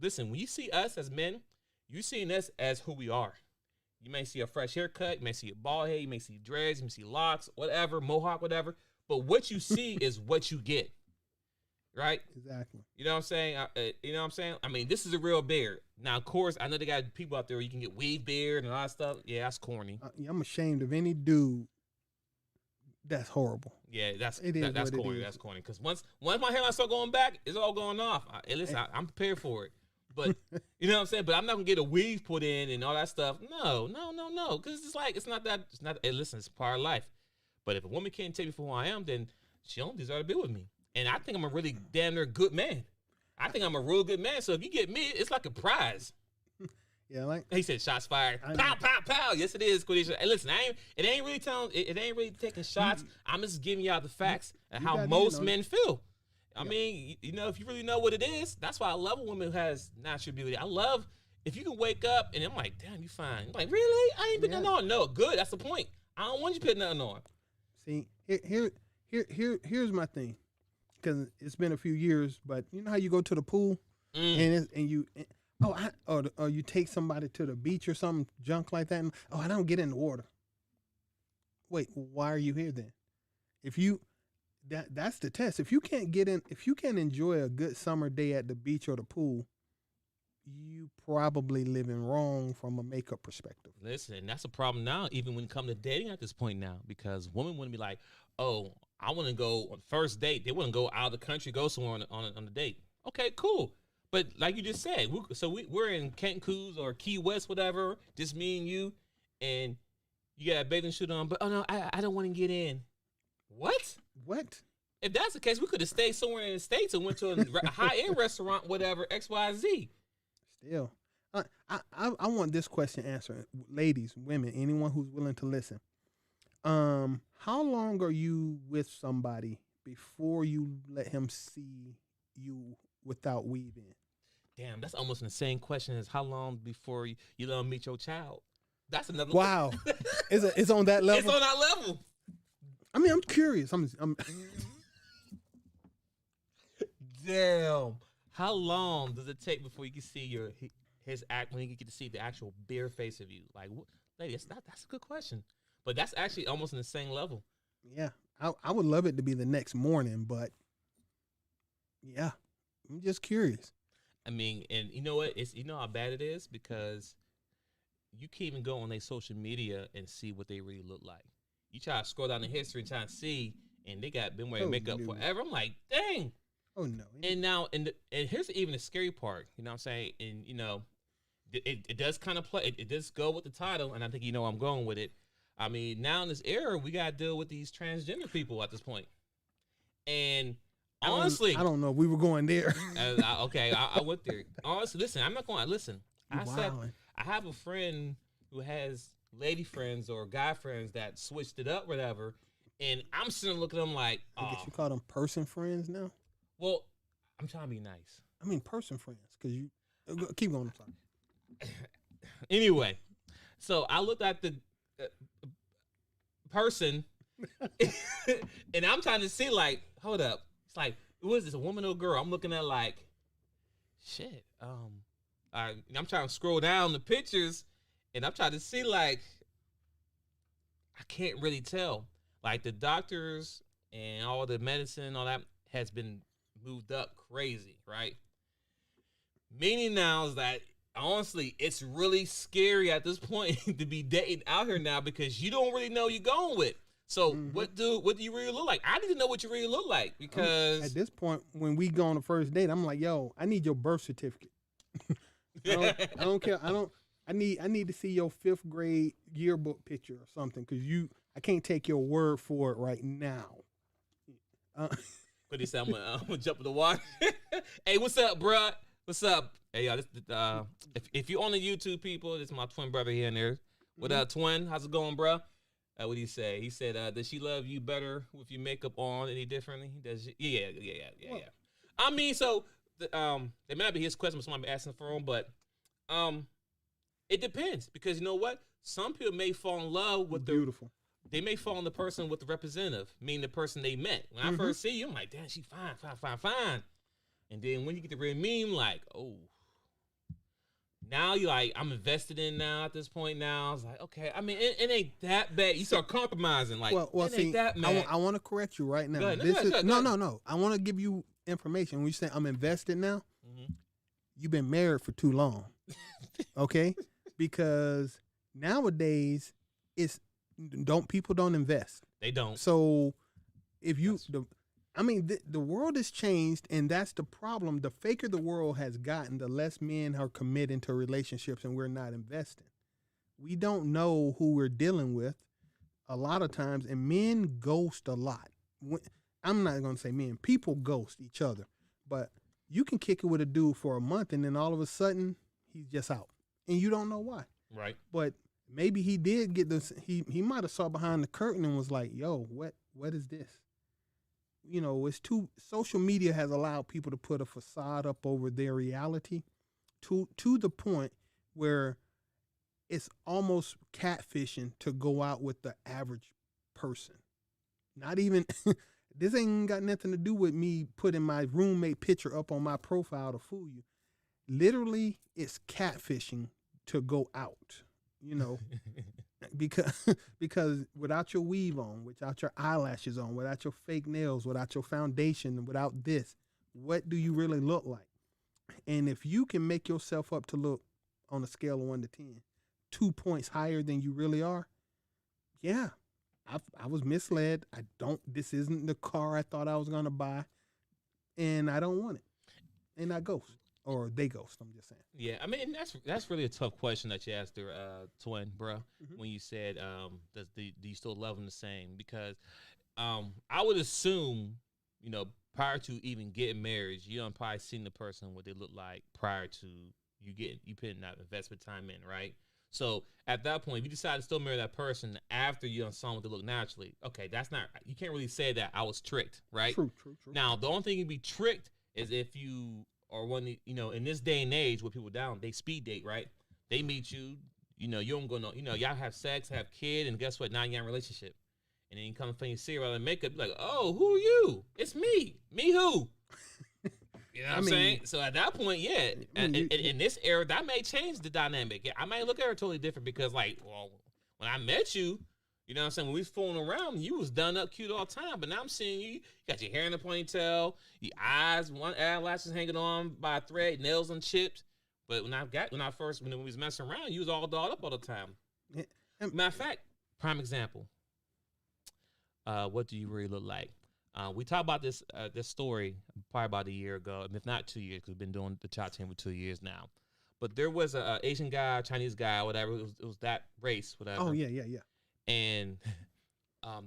Listen, when you see us as men, you're seeing us as who we are. You may see a fresh haircut, you may see a bald head, you may see dreads, you may see locks, whatever, mohawk, whatever. But what you see is what you get, right? Exactly. You know what I'm saying? I mean, this is a real beard. Now, of course, I know they got people out there where you can get weave beard and all that stuff. Yeah, that's corny. I'm ashamed of any dude. That's horrible. Yeah, that's corny. That's corny. Because once my hairline start going back, it's all going off. I'm prepared for it. But you know what I'm saying? But I'm not gonna get a weave put in and all that stuff. No. Because it's not. Hey, listen, it's part of life. But if a woman can't take me for who I am, then she don't deserve to be with me. And I think I'm a really damn near good man. I think I'm a real good man. So if you get me, it's like a prize. Yeah, like he said, shots fired. Pow, pow, pow. Yes, it is. Hey, listen, it ain't really taking shots. I'm just giving y'all the facts and how most men feel. I mean, you know, if you really know what it is, that's why I love a woman who has natural beauty. I love if you can wake up and I'm like, damn, you fine. I'm like, really? I ain't put nothing on. No, good. That's the point. I don't want you to put nothing on. See, here's my thing, because it's been a few years, but you know how you go to the pool and you take somebody to the beach or something junk like that. And, I don't get in the water. Wait, why are you here then? If you that's the test. If you can't get in, if you can't enjoy a good summer day at the beach or the pool, you probably living wrong from a makeup perspective. Listen, that's a problem now, even when it comes to dating at this point now, because women want to be like, oh, I want to go on first date. They want to go out of the country, go somewhere on a date. Okay, cool. But like you just said, we're in Cancun or Key West, whatever, just me and you, and you got a bathing suit on, but oh no, I don't want to get in. What? If that's the case, we could have stayed somewhere in the States and went to a high-end restaurant, whatever, XYZ. Still, I want this question answered. Ladies, women, anyone who's willing to listen. How long are you with somebody before you let him see you without weave in? Damn, that's almost the same question as how long before you let him meet your child. That's another. Wow, it's on that level. It's on that level. I mean, I'm curious. I'm Damn. How long does it take before you can see his act when you get to see the actual bare face of you? Like, lady, that's a good question. But that's actually almost in the same level. Yeah, I would love it to be the next morning, but yeah, I'm just curious. I mean, and you know what? You know how bad it is, because you can't even go on their social media and see what they really look like. You try to scroll down the history and try to see, and they been wearing makeup forever. I'm like, dang. Oh no. And now, and here's even the scary part. You know what I'm saying? And you know, it does kind of play. It does go with the title, and I think you know where I'm going with it. I mean, now in this era, we got to deal with these transgender people at this point. And honestly, I don't know if we were going there. I went there. Honestly, listen, I'm not going to listen. I have a friend who has lady friends or guy friends that switched it up, whatever. And I'm sitting looking at them like, I guess you call them person friends now? Well, I'm trying to be nice. I mean, person friends, because you keep going. I'm sorry. Anyway, so I looked at the person, and I'm trying to see, like, hold up. It's like, who is this, a woman or a girl? I'm looking at like, shit. I'm trying to scroll down the pictures, and I'm trying to see, like, I can't really tell. Like, the doctors and all the medicine and all that has been moved up crazy, right? Meaning now is that, honestly, it's really scary at this point to be dating out here now, because you don't really know you're going with. So what do you really look like? I need to know what you really look like, because at this point, when we go on the first date, I'm like, yo, I need your birth certificate. I don't care. I need to see your 5th grade yearbook picture or something, because I can't take your word for it right now. What he said, I'm gonna jump in the water. Hey, what's up, bruh? What's up? Hey, y'all, if you on the YouTube, people, this is my twin brother here and there. What up, twin? How's it going, bruh? What did he say? He said, does she love you better with your makeup on any differently? Yeah. I mean, so it may not be his question, but somebody asking for him, but it depends, because you know what? Some people may fall in love with they may fall in the person with the representative, meaning the person they met. When I first see you, I'm like, damn, she fine. And then when you get to real meme, like, oh, now you're like, I'm invested in now at this point now. I was like, okay, I mean, it ain't that bad. You start compromising, like, it ain't that bad. I want to correct you right now. Go ahead. No. I want to give you information. When you say I'm invested now, you've been married for too long, okay? Because nowadays, people don't invest. They don't. So if the world has changed, and that's the problem. The faker the world has gotten, the less men are committing to relationships, and we're not investing. We don't know who we're dealing with a lot of times, and men ghost a lot. I'm not going to say men. People ghost each other. But you can kick it with a dude for a month, and then all of a sudden, he's just out. And you don't know why. Right. But maybe he did get this. He might have saw behind the curtain and was like, yo, what is this? it's too. Social media has allowed people to put a facade up over their reality, to the point where it's almost catfishing to go out with the average person. Not even this ain't got nothing to do with me putting my roommate picture up on my profile to fool you. Literally, it's catfishing to go out, because without your weave on, without your eyelashes on, without your fake nails, without your foundation, without this, what do you really look like? And if you can make yourself up to look on a scale of 1 to 10, 2 points higher than you really are, yeah, I was misled. This isn't the car I thought I was going to buy, and I don't want it. And I ghost. Or they ghost, I'm just saying. Yeah, I mean, that's really a tough question that you asked her, twin, bro, when you said, do you still love them the same? Because I would assume, prior to even getting married, you don't probably seen the person what they look like prior to you putting that investment time in, right? So at that point, if you decide to still marry that person after you done saw what they look naturally, okay, you can't really say that I was tricked, right? True. Now, the only thing you can be tricked is if you or when in this day and age where people they speed date, right? They meet you, you don't go y'all have sex, have kid, and guess what? Now you're in a relationship, and then you come and you see her in makeup, you're like, oh, who are you? It's me. Me who? You know what I'm saying? So at that point, yeah, in this era, that may change the dynamic. Yeah, I might look at her totally different because, when I met you, you know what I'm saying? When we was fooling around, you was done up cute all the time. But now I'm seeing you got your hair in a ponytail, your eyes, one eyelashes hanging on by a thread, nails and chips. But when we was messing around, you was all dolled up all the time. Yeah. Matter of fact, prime example. What do you really look like? We talked about this story probably about a year ago, if not 2 years, because we've been doing the DaChop team for 2 years now. But there was a Asian guy, Chinese guy, whatever. It was that race, whatever. Oh, yeah. And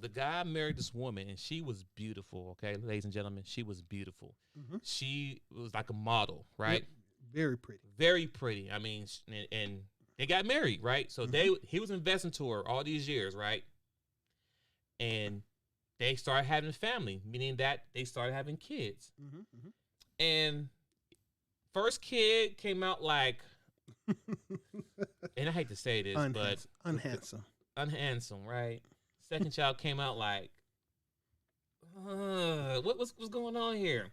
the guy married this woman, and she was beautiful, okay, ladies and gentlemen. She was beautiful. Mm-hmm. She was like a model, right? Yep. Very pretty. Very pretty. I mean, and they got married, right? So he was investing to her all these years, right? And they started having a family, meaning that they started having kids. And first kid came out like, and I hate to say this, but unhandsome, right? Second child came out like, what's going on here?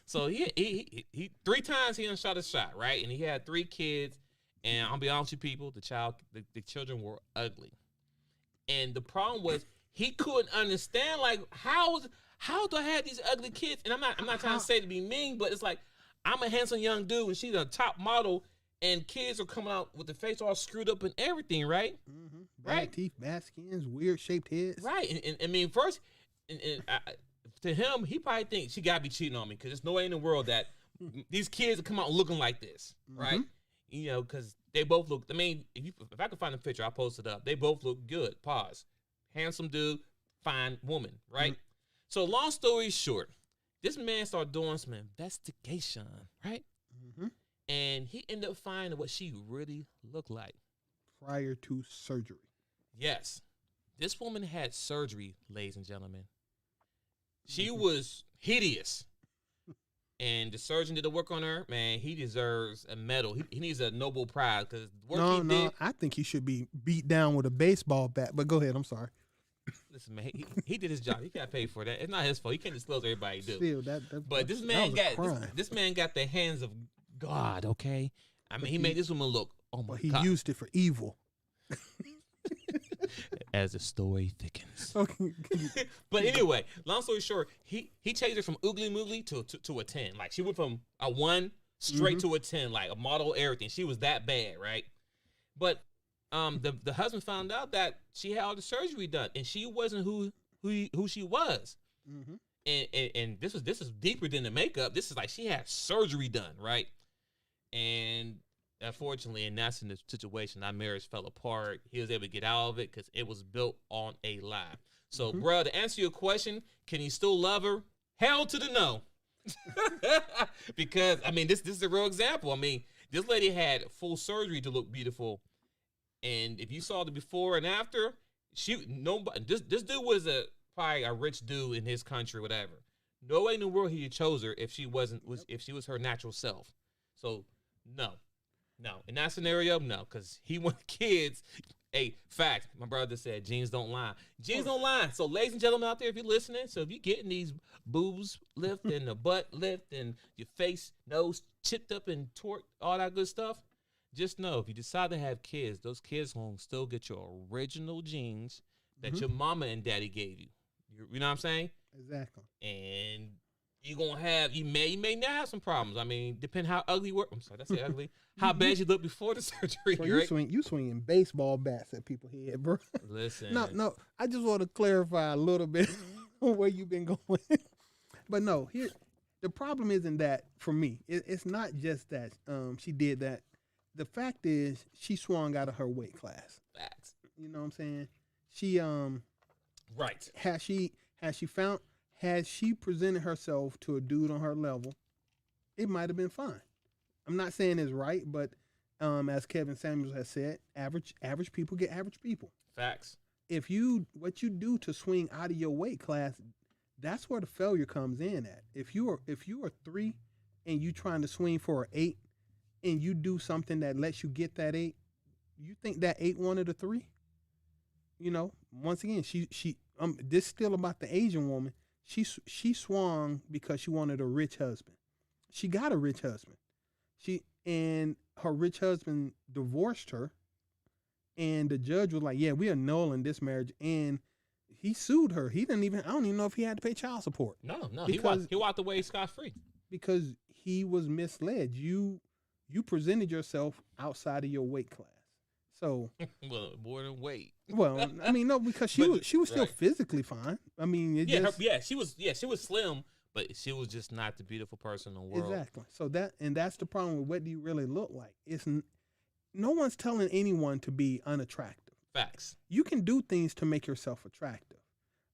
So he 3 times he done shot a shot, right? And he had 3 kids, and I'll be honest with you people, the children were ugly. And the problem was he couldn't understand, like, how do I have these ugly kids? And I'm not trying to say to be mean, but it's like, I'm a handsome young dude and she's a top model, and kids are coming out with the face all screwed up and everything, right? Bad teeth, bad skins, weird shaped heads. Right. And I mean, first, to him, he probably thinks she got to be cheating on me because there's no way in the world that these kids come out looking like this, right? Because they both look, I mean, if I can find a picture, I'll post it up. They both look good. Pause. Handsome dude, fine woman, right? So long story short, this man started doing some investigation, right? And he ended up finding what she really looked like. Prior to surgery. Yes. This woman had surgery, ladies and gentlemen. She was hideous. And the surgeon did the work on her. Man, he deserves a medal. He needs a Nobel Prize because the work he did. I think he should be beat down with a baseball bat. But go ahead. I'm sorry. Listen, man, he did his job. He got paid for that. It's not his fault. He can't disclose everybody do. Still, but this man got the hands of God. Okay, I mean, he made this woman look. Oh my God! He used it for evil. As the story thickens. Okay. But anyway, long story short, he changed her from oogly moogly to a 10. Like, she went from a 1 straight to a 10, like a model, everything. She was that bad, right? But the husband found out that she had all the surgery done, and she wasn't who she was. And this is deeper than the makeup. This is like she had surgery done, right? And unfortunately, and that's in the situation, our marriage fell apart. He was able to get out of it because it was built on a lie. So, bro, to answer your question, can he still love her? Hell to the no. Because, I mean, this is a real example. I mean, this lady had full surgery to look beautiful. And if you saw the before and after, this dude was probably a rich dude in his country, whatever. No way in the world he chose her if she if she was her natural self. So no. In that scenario, no, because he wanted kids. Hey, fact, my brother said jeans don't lie. Jeans don't lie. So ladies and gentlemen out there, if you're listening, so if you're getting these boobs lift and the butt lift and your face, nose chipped up and torqued, all that good stuff, just know if you decide to have kids, those kids will still get your original genes that your mama and daddy gave you. You know what I'm saying? Exactly. And you're gonna have you may not have some problems. I mean, depending how ugly you were. I'm sorry, that's it ugly. How bad you look before the surgery. So right? you swinging baseball bats at people's head, bro. Listen. No. I just want to clarify a little bit where you've been going. But no, here the problem isn't that for me. It's not just that she did that. The fact is she swung out of her weight class. Facts. You know what I'm saying? She right. Had she presented herself to a dude on her level, it might have been fine. I'm not saying it's right, but as Kevin Samuels has said, average people get average people. Facts. What you do to swing out of your weight class, that's where the failure comes in at. If you are 3 and you trying to swing for an 8 and you do something that lets you get that 8, you think that 8 wanted a 3? You know, once again, she this still about the Asian woman. She swung because she wanted a rich husband. She got a rich husband. And her rich husband divorced her, and the judge was like, "Yeah, we are annulling this marriage." And he sued her. I don't even know if he had to pay child support. No, he walked away scot-free because he was misled. You presented yourself outside of your weight class. So well, more than weight. Well, I mean, no, because she was still physically fine. I mean, she was slim, but she was just not the beautiful person in the world. Exactly. So that's the problem with what do you really look like? No one's telling anyone to be unattractive. Facts. You can do things to make yourself attractive,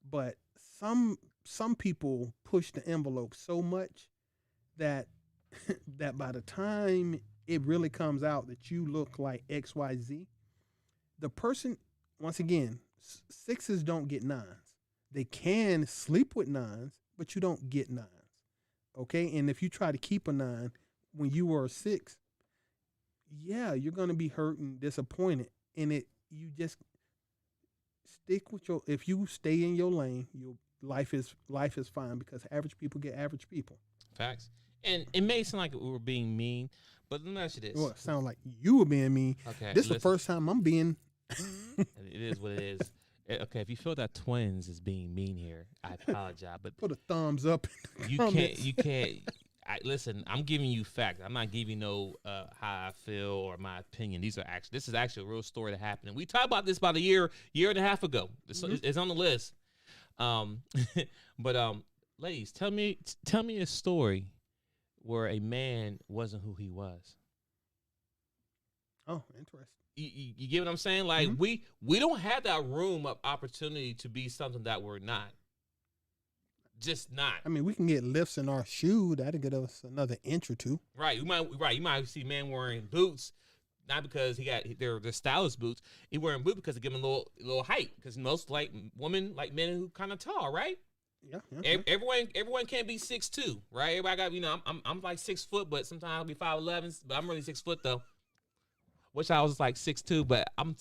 but some people push the envelope so much that that by the time it really comes out that you look like XYZ, the person, once again, 6s don't get 9s. They can sleep with 9s, but you don't get 9s. Okay? And if you try to keep a 9 when you were a 6, yeah, you're going to be hurt and disappointed. And you just stick with if you stay in your lane, your life is fine because average people get average people. Facts. And it may sound like we were being mean, but let me ask you this. Well, it sounds like you were being mean. Okay. This is the first time I'm being. It is what it is. Okay, if you feel that twins is being mean here, I apologize. But put a thumbs up. You can't. Listen, I'm giving you facts. I'm not giving no how I feel or my opinion. This is actually a real story that happened. And we talked about this about a year and a half ago. It's on the list. But ladies, tell me a story where a man wasn't who he was. Oh, interesting. You get what I'm saying? Like we don't have that room of opportunity to be something that we're not. Just not. I mean, we can get lifts in our shoe. That'll get us another inch or two. Right. You might see men wearing boots, not because they're stylish boots. He wearing boots because they give him a little height. Because most women like men who kind of tall, right? Yeah. Everyone can't be 6'2", right? Everybody got I'm like 6 foot, but sometimes I'll be 5'11", but I'm really 6 foot though. Wish I was like 6'2", but I'm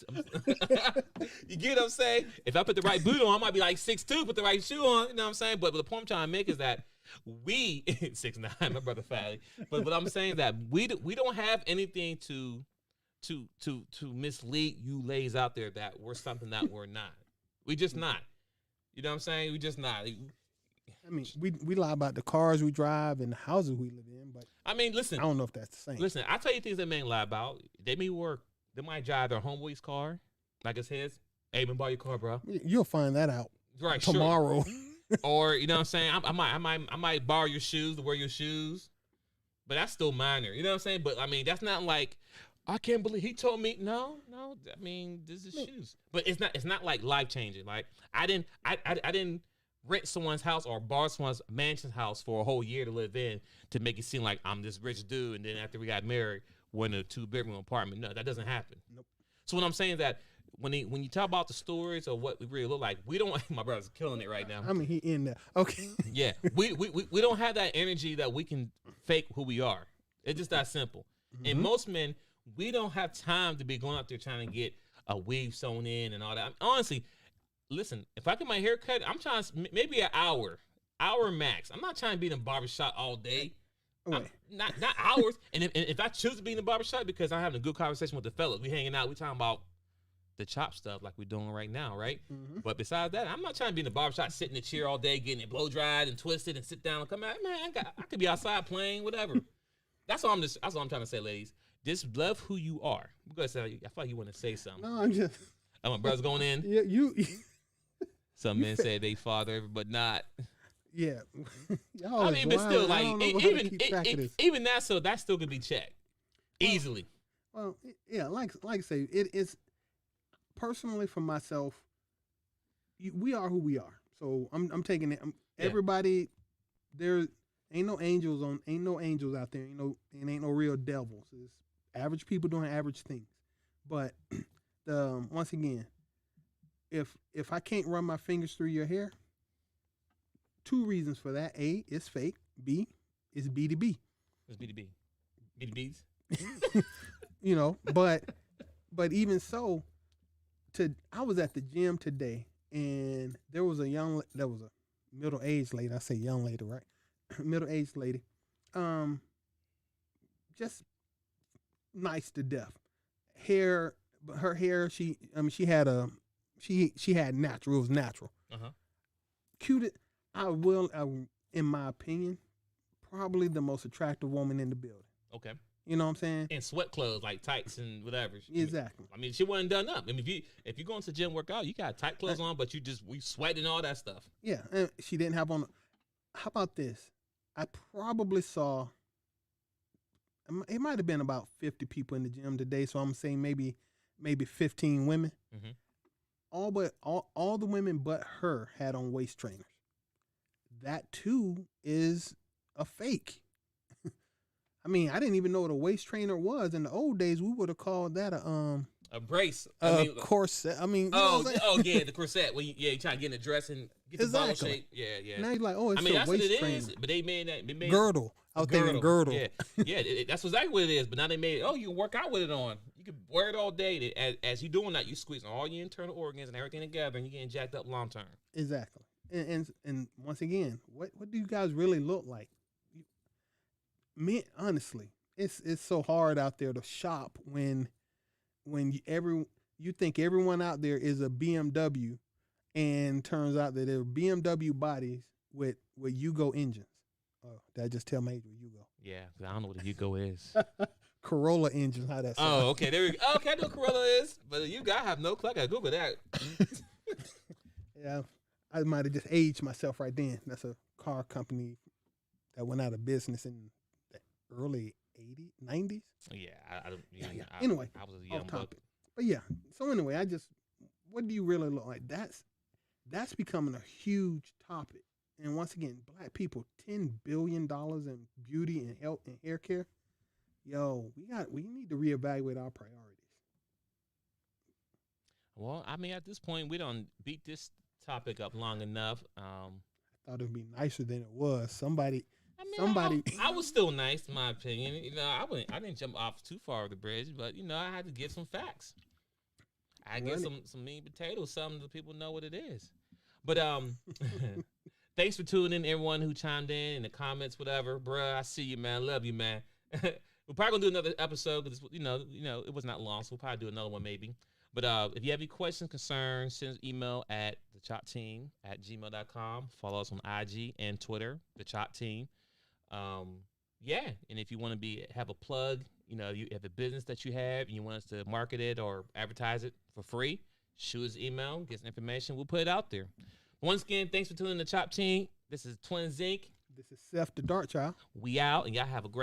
you get what I'm saying? If I put the right boot on, I might be like 6'2", put the right shoe on, you know what I'm saying? But the point I'm trying to make is that we 6'9", my brother Fatty. But what I'm saying is that we don't have anything to mislead you ladies out there that we're something that we're not. We just not. You know what I'm saying? We just not. I mean, we lie about the cars we drive and the houses we live in, but I mean, listen. I don't know if that's the same. Listen, I tell you things that men lie about. They might drive their homeboy's car, like it's his. Hey, man, borrow your car, bro. You'll find that out right tomorrow. Sure. Or you know what I'm saying? I might borrow your shoes to wear your shoes, but that's still minor. You know what I'm saying? But I mean, that's not like I can't believe he told me. No. I mean, this is shoes, but it's not like life changing. Like I didn't rent someone's house or borrow someone's mansion's house for a whole year to live in to make it seem like I'm this rich dude, and then after we got married, we're in a 2-bedroom apartment. No, that doesn't happen. Nope. So what I'm saying is that when you talk about the stories or what we really look like, we don't. My brother's killing it right now. I mean, he in there. Okay. Yeah, we don't have that energy that we can fake who we are. It's just that simple. And most men, we don't have time to be going out there trying to get a weave sewn in and all that. Honestly, listen, if I get my hair cut, I'm trying to, maybe an hour max. I'm not trying to be in a barbershop all day. Not hours. And if I choose to be in the barbershop because I'm having a good conversation with the fellas, we hanging out, we talking about the chop stuff like we're doing right now, right? But besides that, I'm not trying to be in the barbershop, sitting in the chair all day, getting it blow dried and twisted and sit down and come out. Man, I could be outside playing, whatever. That's all I'm trying to say, ladies. Just love who you are. I'm gonna say, I feel like you want to say something. No, I'm just. Oh, my brother's going in. Yeah, you. Some men say they father, but not. Yeah. I mean, but still, like, even that, so that still could be checked easily. Well, yeah, like I say, it is personally for myself. We are who we are, so I'm taking it. Everybody, there ain't no angels out there. Ain't no real devils. It's average people doing average things. But once again, if I can't run my fingers through your hair. 2 reasons for that. A, it's fake. B, it's B2B. It's B2B. B2Bs. But even so, I was at the gym today, and there was a middle-aged lady. I say young lady, right? Middle-aged lady. Just nice to death. Hair, but her hair, she had natural. It was natural. Cute. In my opinion, probably the most attractive woman in the building. Okay. You know what I'm saying? And sweat clothes, like tights and whatever. Exactly. I mean, she wasn't done up. I mean, if you go into the gym workout, you got tight clothes on, but we sweat and all that stuff. Yeah, and she didn't have on. How about this? I probably saw. It might have been about 50 people in the gym today, so I'm saying maybe 15 women. All the women but her had on waist trainers. That too is a fake. I mean, I didn't even know what a waist trainer was. In the old days, we would have called that a brace, corset. I mean, yeah, the corset. Well, you trying to get in the dress and get the ball shape. Yeah. Now you're like, it's a that's waist what it trainer. is. But they made that girdle. I was thinking girdle. Yeah, that's exactly what it is. But now they made it. You can work out with it on. You can wear it all day. As you doing that, you squeezing all your internal organs and everything together, and you're getting jacked up long term. Exactly. And once again, what do you guys really look like? Me, honestly, it's so hard out there to shop when you think everyone out there is a BMW, and turns out that they're BMW bodies with Yugo engines. Oh, did I just tell my age with Yugo? Yeah, I don't know what a Yugo is. Corolla engines, how that sounds. Oh, okay, there we go. Okay, I know what Corolla is, but Yugo, I have no clue. I gotta Google that. Yeah. I might have just aged myself right then. That's a car company that went out of business in the early 80s, 90s. Yeah, Anyway, I was a young buck. But yeah, so anyway, what do you really look like? That's becoming a huge topic. And once again, black people, $10 billion in beauty and health and hair care. Yo, we need to reevaluate our priorities. Well, I mean, at this point, we don't beat this topic up long enough. I thought it'd be nicer than it was. Somebody. I was still nice, in my opinion. I didn't jump off too far of the bridge, but I had to give some facts. I give some meat and potatoes, something that people know what it is. But thanks for tuning in, everyone who chimed in the comments, whatever, bruh. I see you, man. Love you, man. We're probably gonna do another episode because it was not long, so we'll probably do another one maybe. But if you have any questions, concerns, send us email at DaChopTeam@gmail.com. Follow us on IG and Twitter, DaChopTeam. And if you want to have a plug, you have a business that you have and you want us to market it or advertise it for free, shoot us an email, get some information, we'll put it out there. Once again, thanks for tuning in to Chop Team. This is Twin Zinc. This is Seth the Dark Child. We out, and y'all have a great